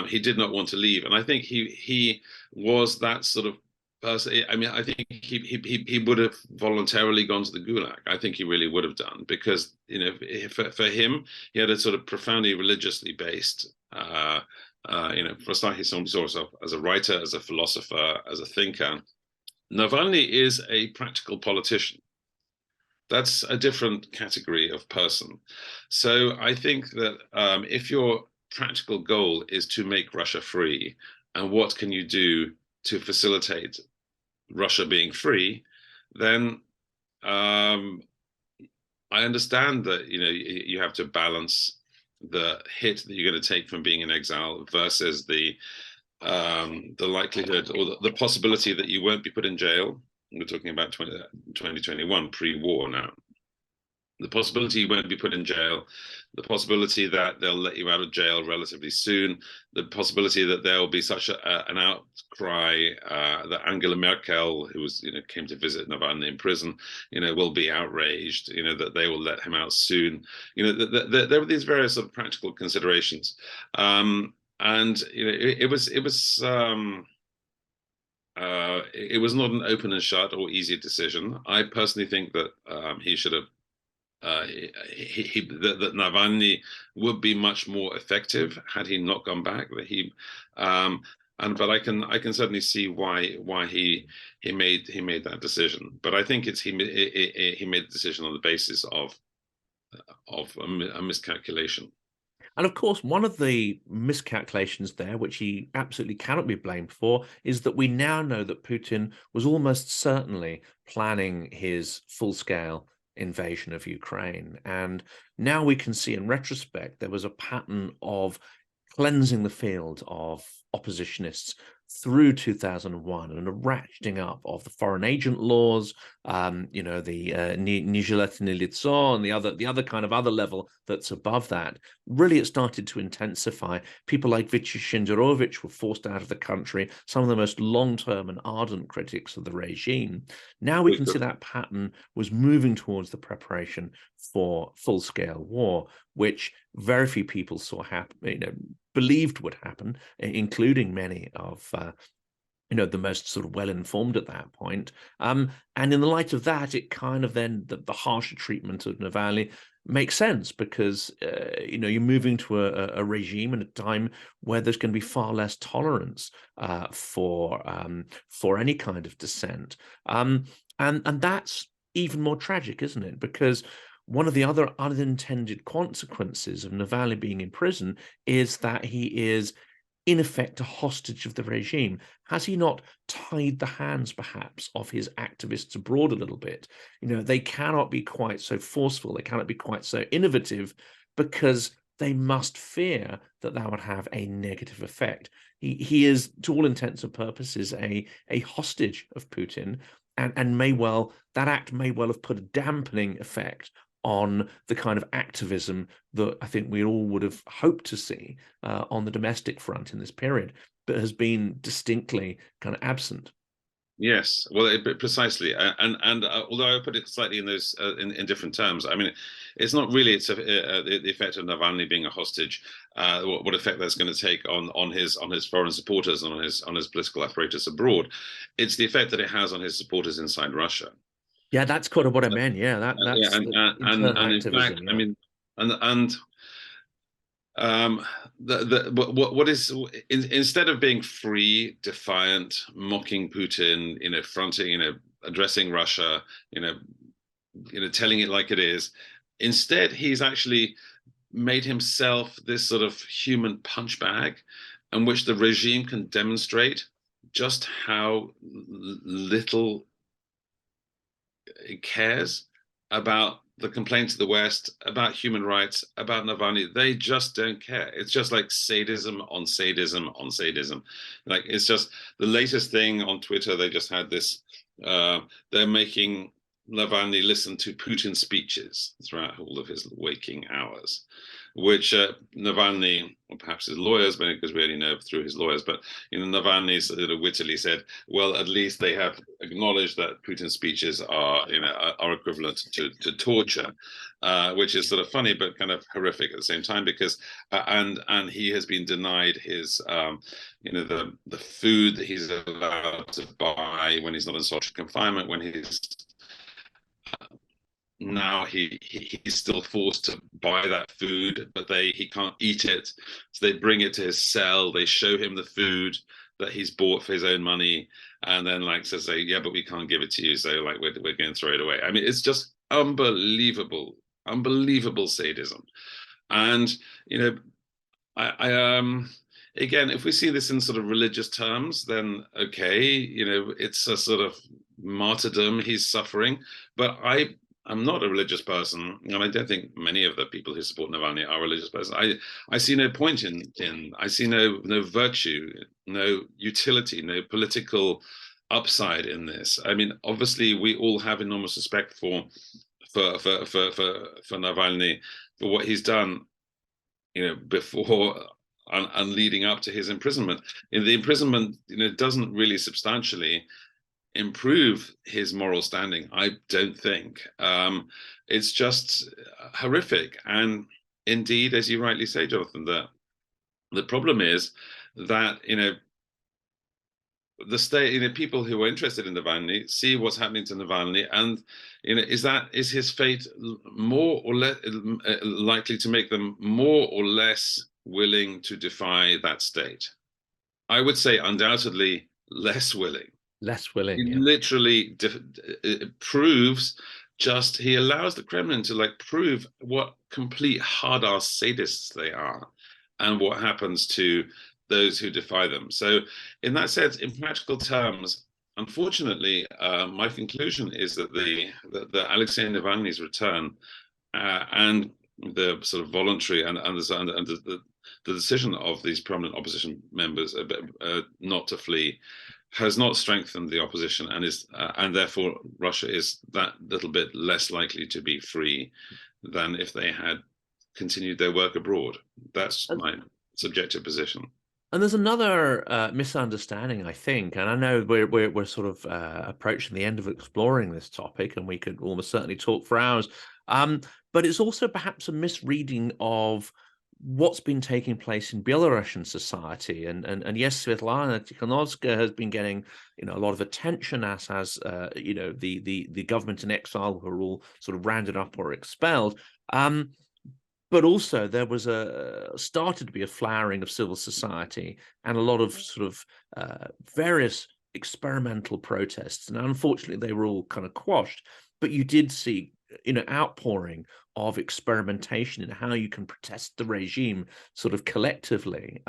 Speaker 2: He did not want to leave, and I think he was that sort of person. I mean, I think he would have voluntarily gone to the Gulag. I think he really would have done, because for him, he had a sort of profoundly religiously based. For a start, he saw himself as a writer, as a philosopher, as a thinker. Navalny is a practical politician. That's a different category of person. So I think that if your practical goal is to make Russia free, and what can you do to facilitate Russia being free, then I understand that you have to balance the hit that you're going to take from being in exile versus the likelihood or the possibility that you won't be put in jail. We're talking about 2021, pre-war now. The possibility you won't be put in jail, the possibility that they'll let you out of jail relatively soon, the possibility that there will be such an outcry that Angela Merkel, who came to visit Navalny in prison, will be outraged, that they will let him out soon. There were these various sort of practical considerations. And it was it was not an open and shut or easy decision. I personally think that he should have that Navalny would be much more effective had he not gone back. That he but I can certainly see why he made that decision. But I think he made the decision on the basis of a miscalculation.
Speaker 1: And of course, one of the miscalculations there, which he absolutely cannot be blamed for, is that we now know that Putin was almost certainly planning his full-scale invasion of Ukraine. And now we can see in retrospect, there was a pattern of cleansing the field of oppositionists through 2001 and a ratcheting up of the foreign agent laws, you know, the нежелательное лицо and the other kind of other level that's above that. Really, it started to intensify. People like Vyacheslav Shenderovich were forced out of the country, some of the most long-term and ardent critics of the regime. Now we can see that pattern was moving towards the preparation for full-scale war, which very few people saw happen, you know, believed would happen, including many of you know, the most sort of well-informed at that point. And in the light of that, it kind of then the harsher treatment of Navalny makes sense because you know, you're moving to a regime and a time where there's going to be far less tolerance for any kind of dissent, and that's even more tragic, isn't it? Because one of the other unintended consequences of Navalny being in prison is that he is, in effect, a hostage of the regime. Has he not tied the hands, perhaps, of his activists abroad a little bit? You know, they cannot be quite so forceful, they cannot be quite so innovative, because they must fear that that would have a negative effect. He is, to all intents and purposes, a hostage of Putin, and may well, that act may well have put a dampening effect on the kind of activism that I think we all would have hoped to see on the domestic front in this period, but has been distinctly kind of absent.
Speaker 2: Yes, well, precisely, and although I put it slightly in those in different terms, I mean, it's not really the effect of Navalny being a hostage, what effect that's going to take on his foreign supporters and on his political apparatus abroad. It's the effect that it has on his supporters inside Russia.
Speaker 1: Yeah, that's kind of what I meant. Yeah, that's internal
Speaker 2: and in
Speaker 1: activism.
Speaker 2: fact,
Speaker 1: Yeah.
Speaker 2: I mean, and what is instead of being free, defiant, mocking Putin, you know, fronting, you know, addressing Russia, you know, telling it like it is, instead he's actually made himself this sort of human punch bag, in which the regime can demonstrate just how little it cares about the complaints of the West, about human rights, about Navalny. They just don't care. It's just like sadism on sadism on sadism. Like, it's just the latest thing on Twitter. They just had this, they're making Navalny listen to Putin's speeches throughout all of his waking hours, which Navalny, or perhaps his lawyers, because we only know through his lawyers, but you know, Navalny sort of wittily said, well, at least they have acknowledged that Putin's speeches are, you know, are equivalent to torture, which is sort of funny but kind of horrific at the same time, because and he has been denied his you know, the food that he's allowed to buy when he's not in solitary confinement, when he's now he's still forced to buy that food, but he can't eat it, so they bring it to his cell, they show him the food that he's bought for his own money, and then like say, yeah, but we can't give it to you, so like we're going to throw it away. I mean, it's just unbelievable sadism. And you know, I again, if we see this in sort of religious terms, then okay, you know, it's a sort of martyrdom he's suffering, but I'm not a religious person, and I don't think many of the people who support Navalny are religious persons. I see no point I see no virtue, no utility, no political upside in this. I mean, obviously, we all have enormous respect for Navalny, for what he's done, you know, before and leading up to his imprisonment. And the imprisonment, you know, doesn't really substantially improve his moral standing, I don't think. It's just horrific. And indeed, as you rightly say, Jonathan, the problem is that, you know, the state, people who are interested in Navalny see what's happening to Navalny, and is his fate more or less likely to make them more or less willing to defy that state? I would say undoubtedly less willing.
Speaker 1: Less willing.
Speaker 2: He
Speaker 1: Yeah.
Speaker 2: literally proves he allows the Kremlin to prove what complete hard-ass sadists they are, and what happens to those who defy them. So in that sense, in practical terms, unfortunately, my conclusion is that the Alexei Navalny's return and the sort of voluntary and the decision of these prominent opposition members not to flee has not strengthened the opposition, and therefore Russia is that little bit less likely to be free than if they had continued their work abroad. That's my subjective position.
Speaker 1: And there's another misunderstanding, I think, and I know we're sort of approaching the end of exploring this topic, and we could almost certainly talk for hours. But it's also perhaps a misreading of what's been taking place in Belarusian society, and yes, Svetlana Tikhanovskaya has been getting a lot of attention, as has the government in exile, who are all sort of rounded up or expelled. But also there was started to be a flowering of civil society and a lot of sort of various experimental protests, and unfortunately they were all kind of quashed. But you did see outpouring of experimentation in how you can protest the regime sort of collectively.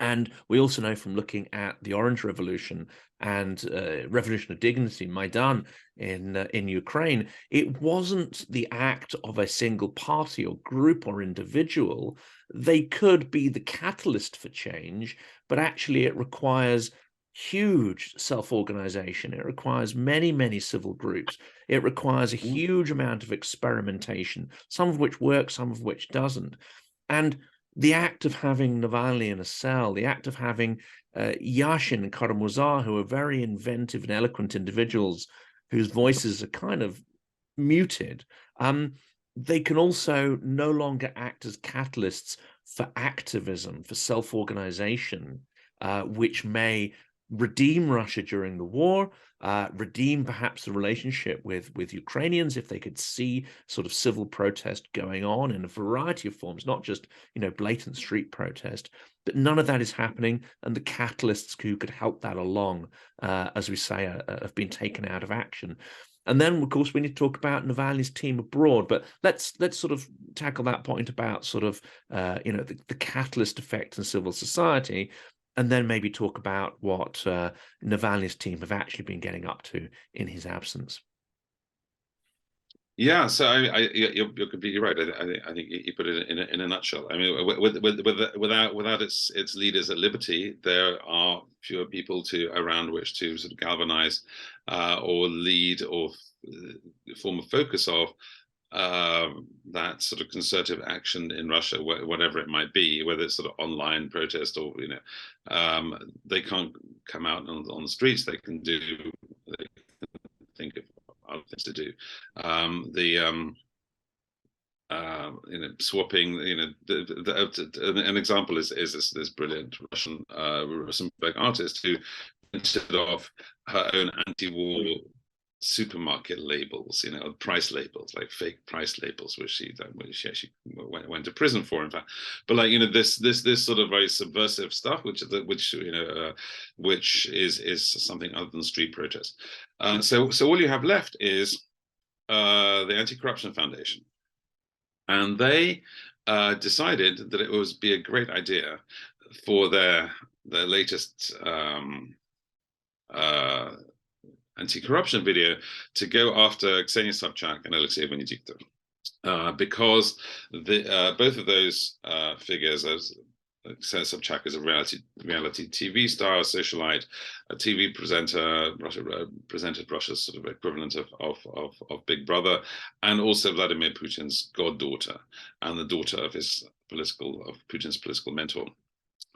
Speaker 1: And we also know from looking at the Orange Revolution and Revolution of Dignity, Maidan in Ukraine, it wasn't the act of a single party or group or individual. They could be the catalyst for change, but actually it requires huge self-organization. It requires many, many civil groups. It requires a huge amount of experimentation, some of which works, some of which doesn't. And the act of having Navalny in a cell, the act of having Yashin and Karamuzar, who are very inventive and eloquent individuals whose voices are kind of muted, they can also no longer act as catalysts for activism, for self-organization, which may redeem Russia during the war, redeem perhaps the relationship with Ukrainians if they could see sort of civil protest going on in a variety of forms, not just blatant street protest. But none of that is happening, and the catalysts who could help that along, as we say, have been taken out of action. And then, of course, we need to talk about Navalny's team abroad. But let's sort of tackle that point about sort of the catalyst effect in civil society, and then maybe talk about what Navalny's team have actually been getting up to in his absence.
Speaker 2: Yeah, so you're completely right. I think you put it in a nutshell. I mean, without its leaders at liberty, there are fewer people around which to sort of galvanize or lead or form a focus of that sort of concerted action in Russia, whatever it might be, whether it's sort of online protest or they can't come out on the streets. They can think of other things to do. Swapping. An example is this brilliant Russian Rosenberg artist who printed off her own anti-war supermarket labels, price labels, like fake price labels, which she actually went to prison for, in fact. But this sort of very subversive stuff, which is something other than street protest. So all you have left is the Anti-Corruption Foundation, and they decided that it would be a great idea for their latest anti-corruption video to go after Ksenia Sobchak and Alexei Venediktov, because both of those figures, as Ksenia Sobchak is a reality TV star, a socialite, a TV presenter, presented Russia's sort of equivalent of Big Brother, and also Vladimir Putin's goddaughter and the daughter of Putin's political mentor,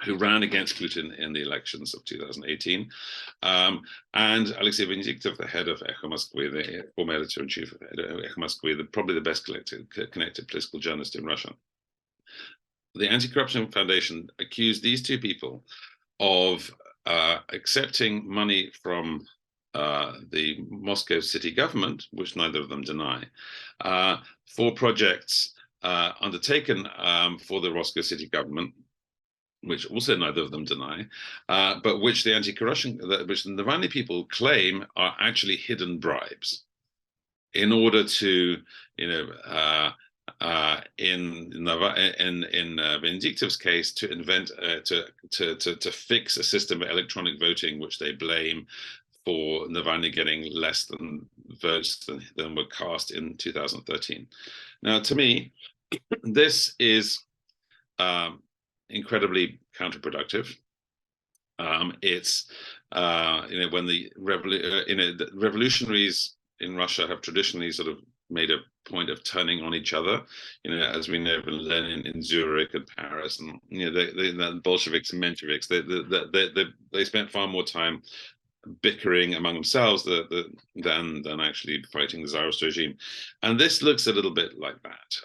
Speaker 2: who ran against Putin in the elections of 2018, and Alexei Venediktov, the head of Echo Moskvy, the former editor-in-chief of Echo Moskvy, probably the best connected political journalist in Russia. The Anti-Corruption Foundation accused these two people of accepting money from the Moscow city government, which neither of them deny, for projects undertaken for the Moscow city government, which also neither of them deny, but which the anti-corruption, which the Navalny people claim are actually hidden bribes, in order to, in Vindictive's case, to invent to fix a system of electronic voting, which they blame for Navalny getting less than votes than were cast in 2013. Now, to me, this is incredibly counterproductive. It's when the revolutionaries in Russia have traditionally sort of made a point of turning on each other, as we know from Lenin in Zurich and Paris, and the Bolsheviks and Mensheviks. They spent far more time bickering among themselves than actually fighting the Tsarist regime, and this looks a little bit like that.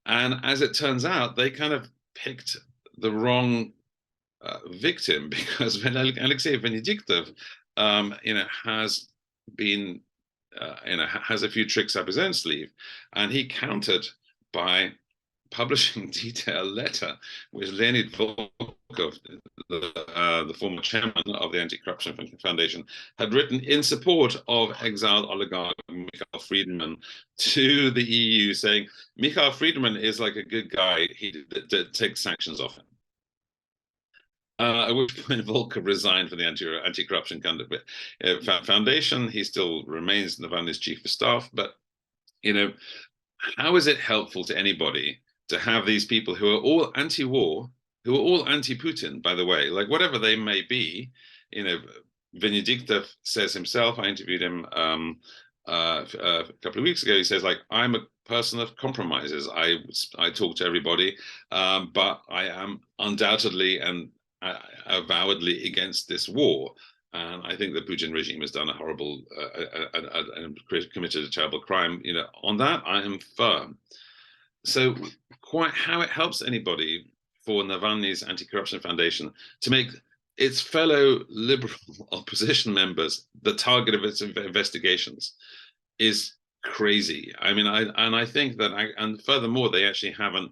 Speaker 2: And as it turns out, they kind of picked the wrong victim, because when Alexei Venediktov, has been, has a few tricks up his own sleeve, and he countered by publishing a detailed letter which Leonid Volkov, the former chairman of the Anti-Corruption Foundation, had written in support of exiled oligarch Mikhail Friedman to the EU, saying Mikhail Friedman is like a good guy, he takes sanctions off him. At which point Volkov resigned from the Anti-Corruption Foundation. He still remains Navalny's chief of staff, but how is it helpful to anybody to have these people who are all anti-war, who are all anti-Putin, by the way, like whatever they may be? Venediktov says himself, I interviewed him a couple of weeks ago, he says, like, I'm a person of compromises. I talk to everybody, but I am undoubtedly and avowedly against this war. And I think the Putin regime has done a horrible, committed a terrible crime. On that, I am firm. So quite how it helps anybody for Navalny's Anti-Corruption Foundation to make its fellow liberal opposition members the target of its investigations is crazy. I mean, I think that, and furthermore, they actually haven't,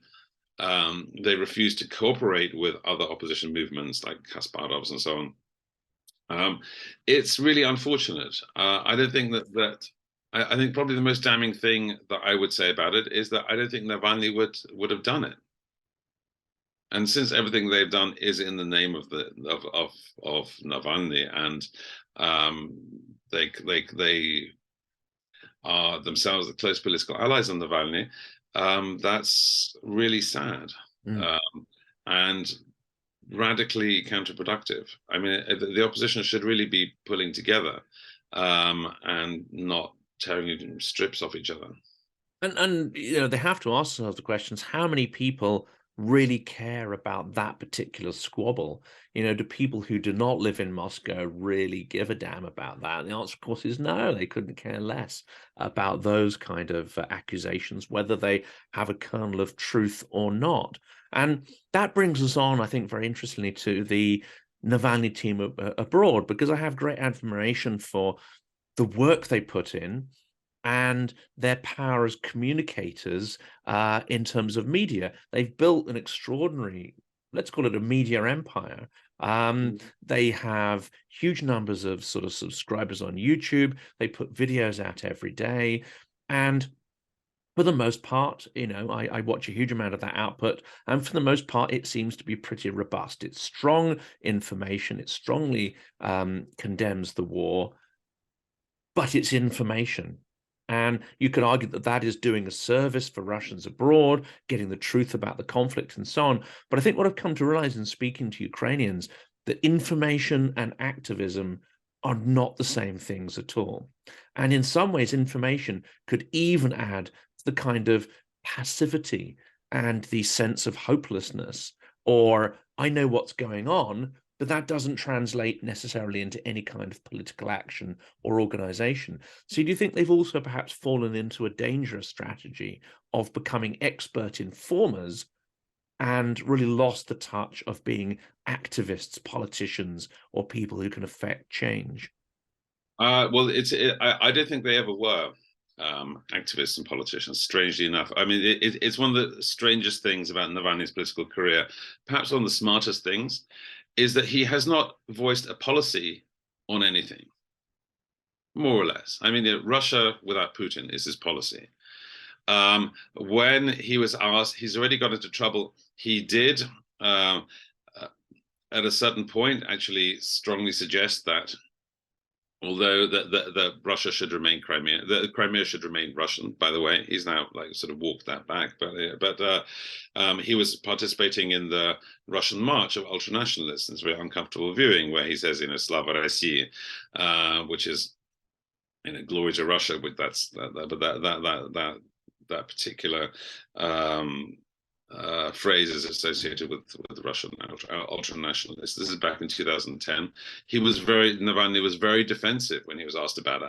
Speaker 2: they refuse to cooperate with other opposition movements like Kasparov's and so on. It's really unfortunate. I don't think that I think probably the most damning thing that I would say about it is that I don't think Navalny would have done it. And since everything they've done is in the name of Navalny, and they are themselves the close political allies of Navalny, that's really sad. And radically counterproductive. I mean, the opposition should really be pulling together and not tearing strips off each other.
Speaker 1: And they have to ask themselves the questions: how many people really care about that particular squabble? Do people who do not live in Moscow really give a damn about that? And the answer, of course, is no. They couldn't care less about those kind of accusations, whether they have a kernel of truth or not. And that brings us on, I think, very interestingly, to the Navalny team abroad, because I have great admiration for the work they put in and their power as communicators in terms of media. They've built an extraordinary, let's call it a media empire. They have huge numbers of sort of subscribers on YouTube. They put videos out every day. And for the most part, I watch a huge amount of that output. And for the most part, it seems to be pretty robust. It's strong information. It strongly condemns the war, but it's information. And you could argue that that is doing a service for Russians abroad, getting the truth about the conflict and so on. But I think what I've come to realize in speaking to Ukrainians, that information and activism are not the same things at all. And in some ways, information could even add to the kind of passivity and the sense of hopelessness, or I know what's going on, but that doesn't translate necessarily into any kind of political action or organization. So do you think they've also perhaps fallen into a dangerous strategy of becoming expert informers and really lost the touch of being activists, politicians, or people who can affect change?
Speaker 2: Well, I don't think they ever were activists and politicians, strangely enough. I mean, it's one of the strangest things about Navalny's political career, perhaps one of the smartest things, is that he has not voiced a policy on anything, more or less. I mean, Russia without Putin is his policy. When he was asked, he's already got into trouble. He did, at a certain point, actually strongly suggest that although that Russia should remain Crimea, the Crimea should remain Russian. By the way, he's now like sort of walked that back, but he was participating in the Russian march of ultranationalists. It's very uncomfortable viewing where he says, Slava России, which is glory to Russia. With that particular phrase is associated with Russian ultranationalists. This is back in 2010. Navalny was very defensive when he was asked about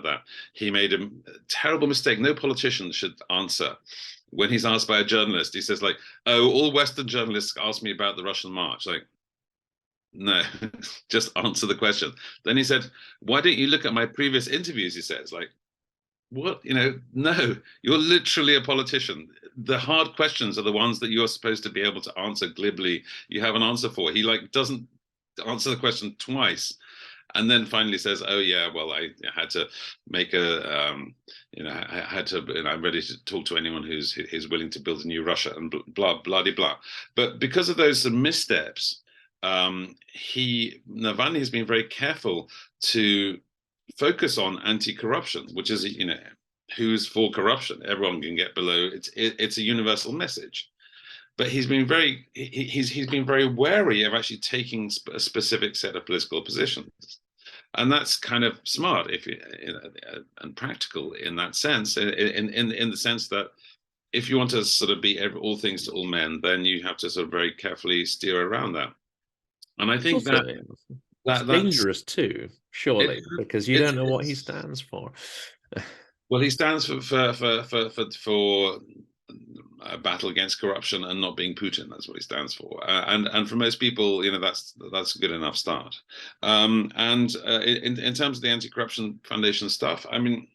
Speaker 2: that. He made a terrible mistake. No politician should answer. When he's asked by a journalist, he says, like, "Oh, all Western journalists ask me about the Russian march." Like, no, just answer the question. Then he said, "Why don't you look at my previous interviews?" He says, like, what? No, you're literally a politician. The hard questions are the ones that you're supposed to be able to answer glibly. You have an answer for. He doesn't answer the question twice, and then finally says, "Oh yeah, well, I had to make I'm ready to talk to anyone who's willing to build a new Russia," and blah blah blah blah. But because of those missteps, Navalny has been very careful to focus on anti-corruption, which is who's for corruption. Everyone can get below. It's a universal message, but he's been very wary of actually taking a specific set of political positions, and that's kind of smart and practical in that sense. In the sense that if you want to sort of be all things to all men, then you have to sort of very carefully steer around that. And I think
Speaker 1: that's dangerous too, surely, because you don't know what he stands for.
Speaker 2: Well, he stands for a battle against corruption and not being Putin. That's what he stands for. And for most people, that's a good enough start. And in terms of the Anti-Corruption Foundation stuff, I mean,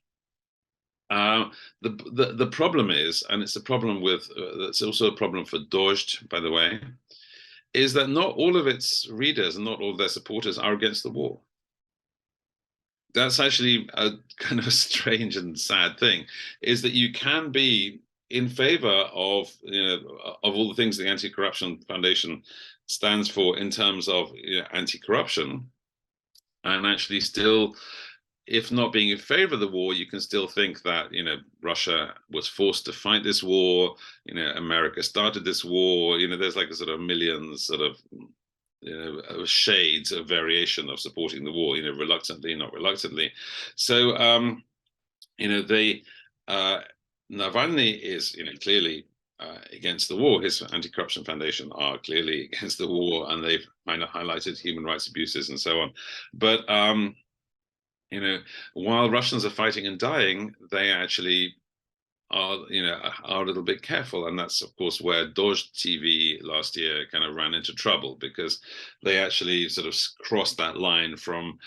Speaker 2: the problem is, and it's a problem with it's also a problem for Dozhd, by the way, is that not all of its readers and not all of their supporters are against the war. That's actually a kind of a strange and sad thing, is that you can be in favor of all the things the Anti-Corruption Foundation stands for in terms of anti-corruption, and actually still, if not being in favor of the war, you can still think that Russia was forced to fight this war. America started this war. There's like a sort of millions sort of shades of variation of supporting the war. Reluctantly, not reluctantly. So Navalny is clearly against the war. His Anti-Corruption Foundation are clearly against the war, and they've kind of highlighted human rights abuses and so on. But while Russians are fighting and dying, they actually are a little bit careful, and that's of course where Dozhd TV last year kind of ran into trouble, because they actually sort of crossed that line from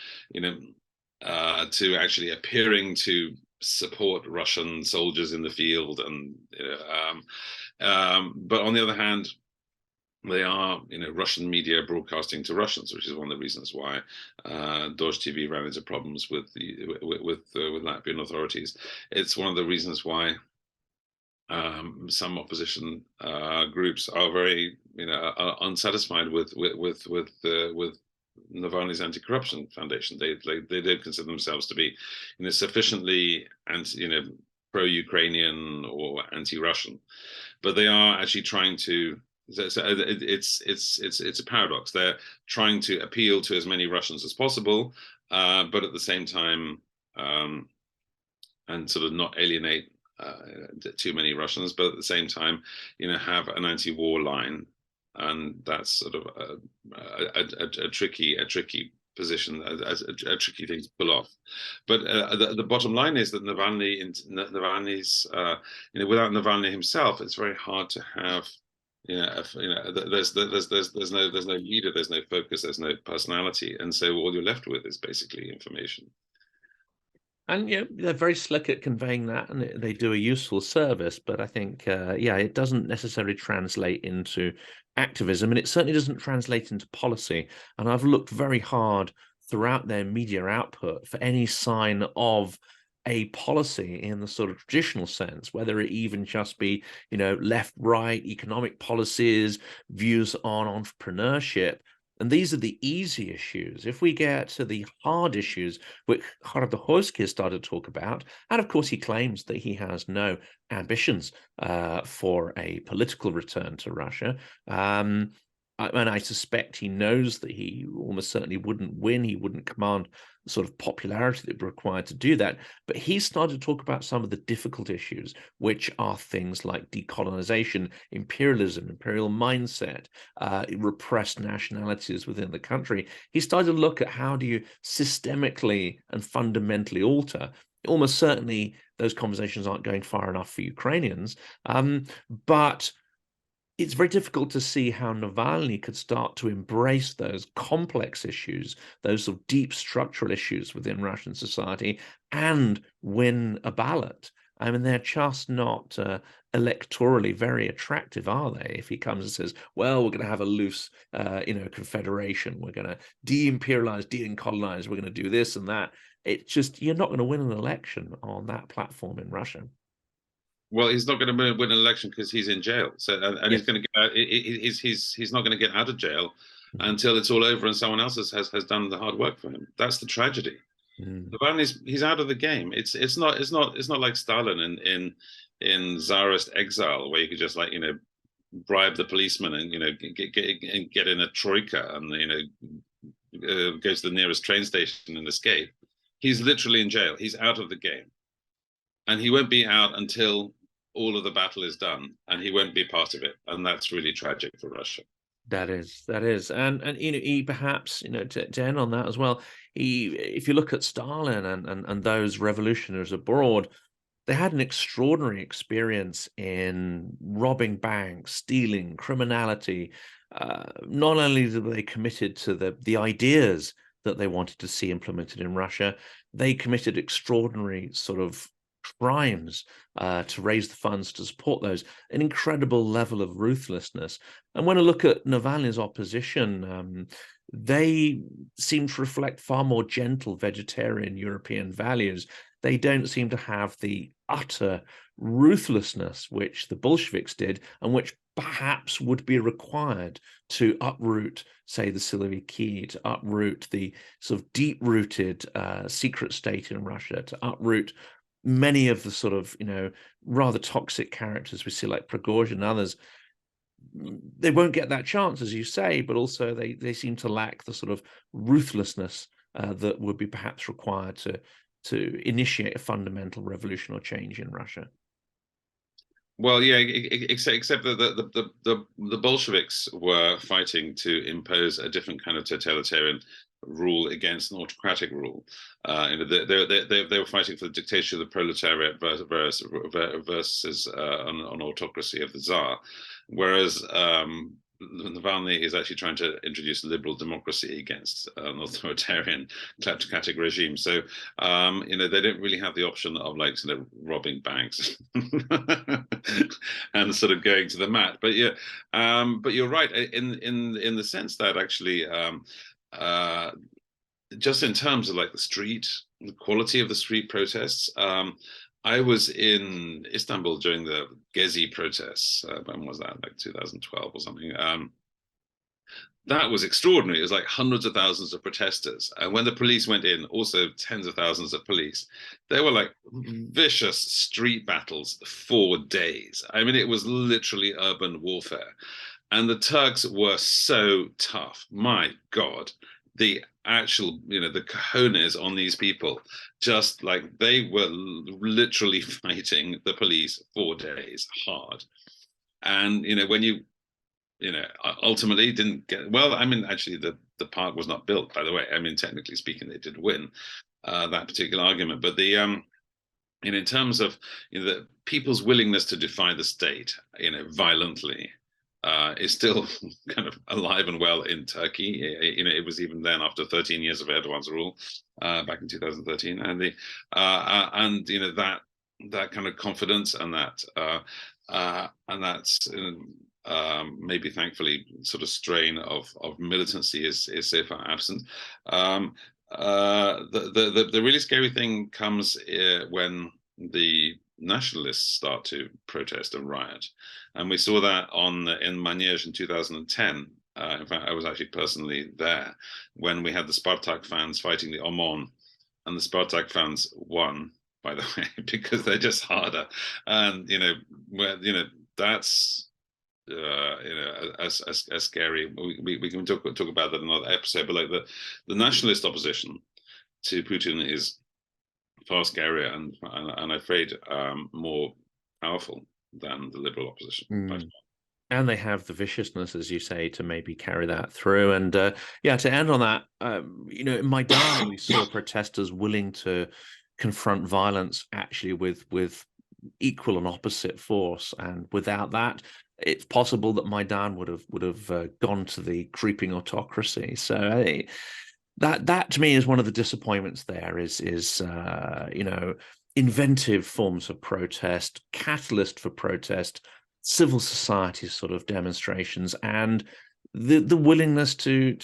Speaker 2: to actually appearing to support Russian soldiers in the field, and but on the other hand, they are Russian media broadcasting to Russians, which is one of the reasons why Dozhd TV ran into problems with Latvian authorities. It's one of the reasons why some opposition groups are very are unsatisfied with Navalny's Anti-Corruption Foundation. They don't consider themselves to be sufficiently pro-Ukrainian or anti-Russian, but they are actually trying to. So it's a paradox. They're trying to appeal to as many Russians as possible, but at the same time, and sort of not alienate too many Russians, but at the same time, have an anti-war line, and that's sort of a tricky position, a tricky thing to pull off. But the bottom line is that Navalny's without Navalny himself, it's very hard to have there's no leader, there's no focus, there's no personality, and so all you're left with is basically information.
Speaker 1: And they're very slick at conveying that, and they do a useful service. But I think, it doesn't necessarily translate into activism, and it certainly doesn't translate into policy. And I've looked very hard throughout their media output for any sign of a policy in the sort of traditional sense, whether it even just be, left, right, economic policies, views on entrepreneurship. And these are the easy issues. If we get to the hard issues, which Khodorkovsky started to talk about, and of course he claims that he has no ambitions for a political return to Russia. And I suspect he knows that he almost certainly wouldn't win. He wouldn't command the sort of popularity that would be required to do that. But he started to talk about some of the difficult issues, which are things like decolonization, imperialism, imperial mindset, repressed nationalities within the country. He started to look at how do you systemically and fundamentally alter. Almost certainly those conversations aren't going far enough for Ukrainians, but it's very difficult to see how Navalny could start to embrace those complex issues, those sort of deep structural issues within Russian society, and win a ballot. I mean, they're just not electorally very attractive, are they? If he comes and says, well, we're going to have a loose, confederation, we're going to de-imperialize, de-colonize, we're going to do this and that. It's just, you're not going to win an election on that platform in Russia.
Speaker 2: Well, he's not going to win an election because he's in jail. So, and he's going to get out. He's not going to get out of jail until it's all over and someone else has done the hard work for him. That's the tragedy. He's out of the game. It's not like Stalin in Tsarist exile, where you could just bribe the policeman and get in a troika and go to the nearest train station and escape. He's literally in jail. He's out of the game. And he won't be out until all of the battle is done, and he won't be part of it. And that's really tragic for Russia.
Speaker 1: That is. And he perhaps, to end on that as well, if you look at Stalin and those revolutionaries abroad, they had an extraordinary experience in robbing banks, stealing, criminality. Not only were they committed to the ideas that they wanted to see implemented in Russia, they committed extraordinary sort of crimes to raise the funds to support those, an incredible level of ruthlessness. And when I look at Navalny's opposition, they seem to reflect far more gentle vegetarian European values. They don't seem to have the utter ruthlessness which the Bolsheviks did, and which perhaps would be required to uproot, say, the Siloviki, to uproot the sort of deep-rooted secret state in Russia, to uproot many of the sort of, rather toxic characters we see like Prigozhin and others. They won't get that chance, as you say, but also they seem to lack the sort of ruthlessness that would be perhaps required to initiate a fundamental revolution or change in Russia.
Speaker 2: Well, yeah, except that the Bolsheviks were fighting to impose a different kind of totalitarian rule against an autocratic rule. They were fighting for the dictatorship of the proletariat versus an autocracy of the Tsar, whereas Navalny is actually trying to introduce liberal democracy against an authoritarian kleptocratic regime. So, they don't really have the option of robbing banks and sort of going to the mat. But but you're right in the sense that actually, just in terms of the quality of the street protests. I was in Istanbul during the Gezi protests. When was that? Like 2012 or something. That was extraordinary. It was like hundreds of thousands of protesters. And when the police went in, also tens of thousands of police. There were like vicious street battles for days. I mean, it was literally urban warfare. And the Turks were so tough. My God. The actual, the cojones on these people, just like they were literally fighting the police for days hard. And, when you ultimately didn't get, well, I mean, actually the park was not built, by the way. I mean, technically speaking, they did win that particular argument. But in terms of the people's willingness to defy the state, violently, is still kind of alive and well in Turkey. It was even then, after 13 years of Erdogan's rule, back in 2013, and that kind of confidence and that's maybe thankfully sort of strain of militancy is so far absent. The really scary thing comes when the nationalists start to protest and riot, and we saw that in Manege in 2010. In fact, I was actually personally there when we had the Spartak fans fighting the OMON, and the Spartak fans won, by the way, because they're just harder, and that's as scary. We can talk about that in another episode, but like the nationalist opposition to Putin is far scarier and I'm afraid more powerful than the liberal opposition.
Speaker 1: And they have the viciousness, as you say, to maybe carry that through. And to end on that, in Maidan, we saw protesters willing to confront violence actually with equal and opposite force. And without that, it's possible that Maidan would have gone to the creeping autocracy. So that to me is one of the disappointments. There is inventive forms of protest, catalyst for protest, civil society sort of demonstrations, and the willingness to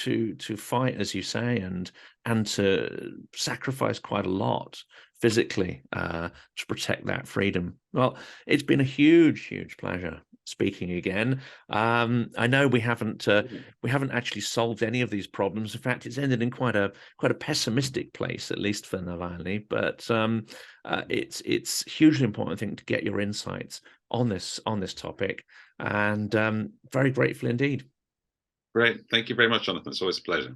Speaker 1: fight, as you say, and to sacrifice quite a lot physically to protect that freedom. Well, it's been a huge pleasure speaking again. I know we haven't actually solved any of these problems. In fact, it's ended in quite a pessimistic place, at least for Navalny. But it's hugely important, I think, to get your insights on this topic, and very grateful indeed.
Speaker 2: Great, thank you very much, Jonathan. It's always a pleasure.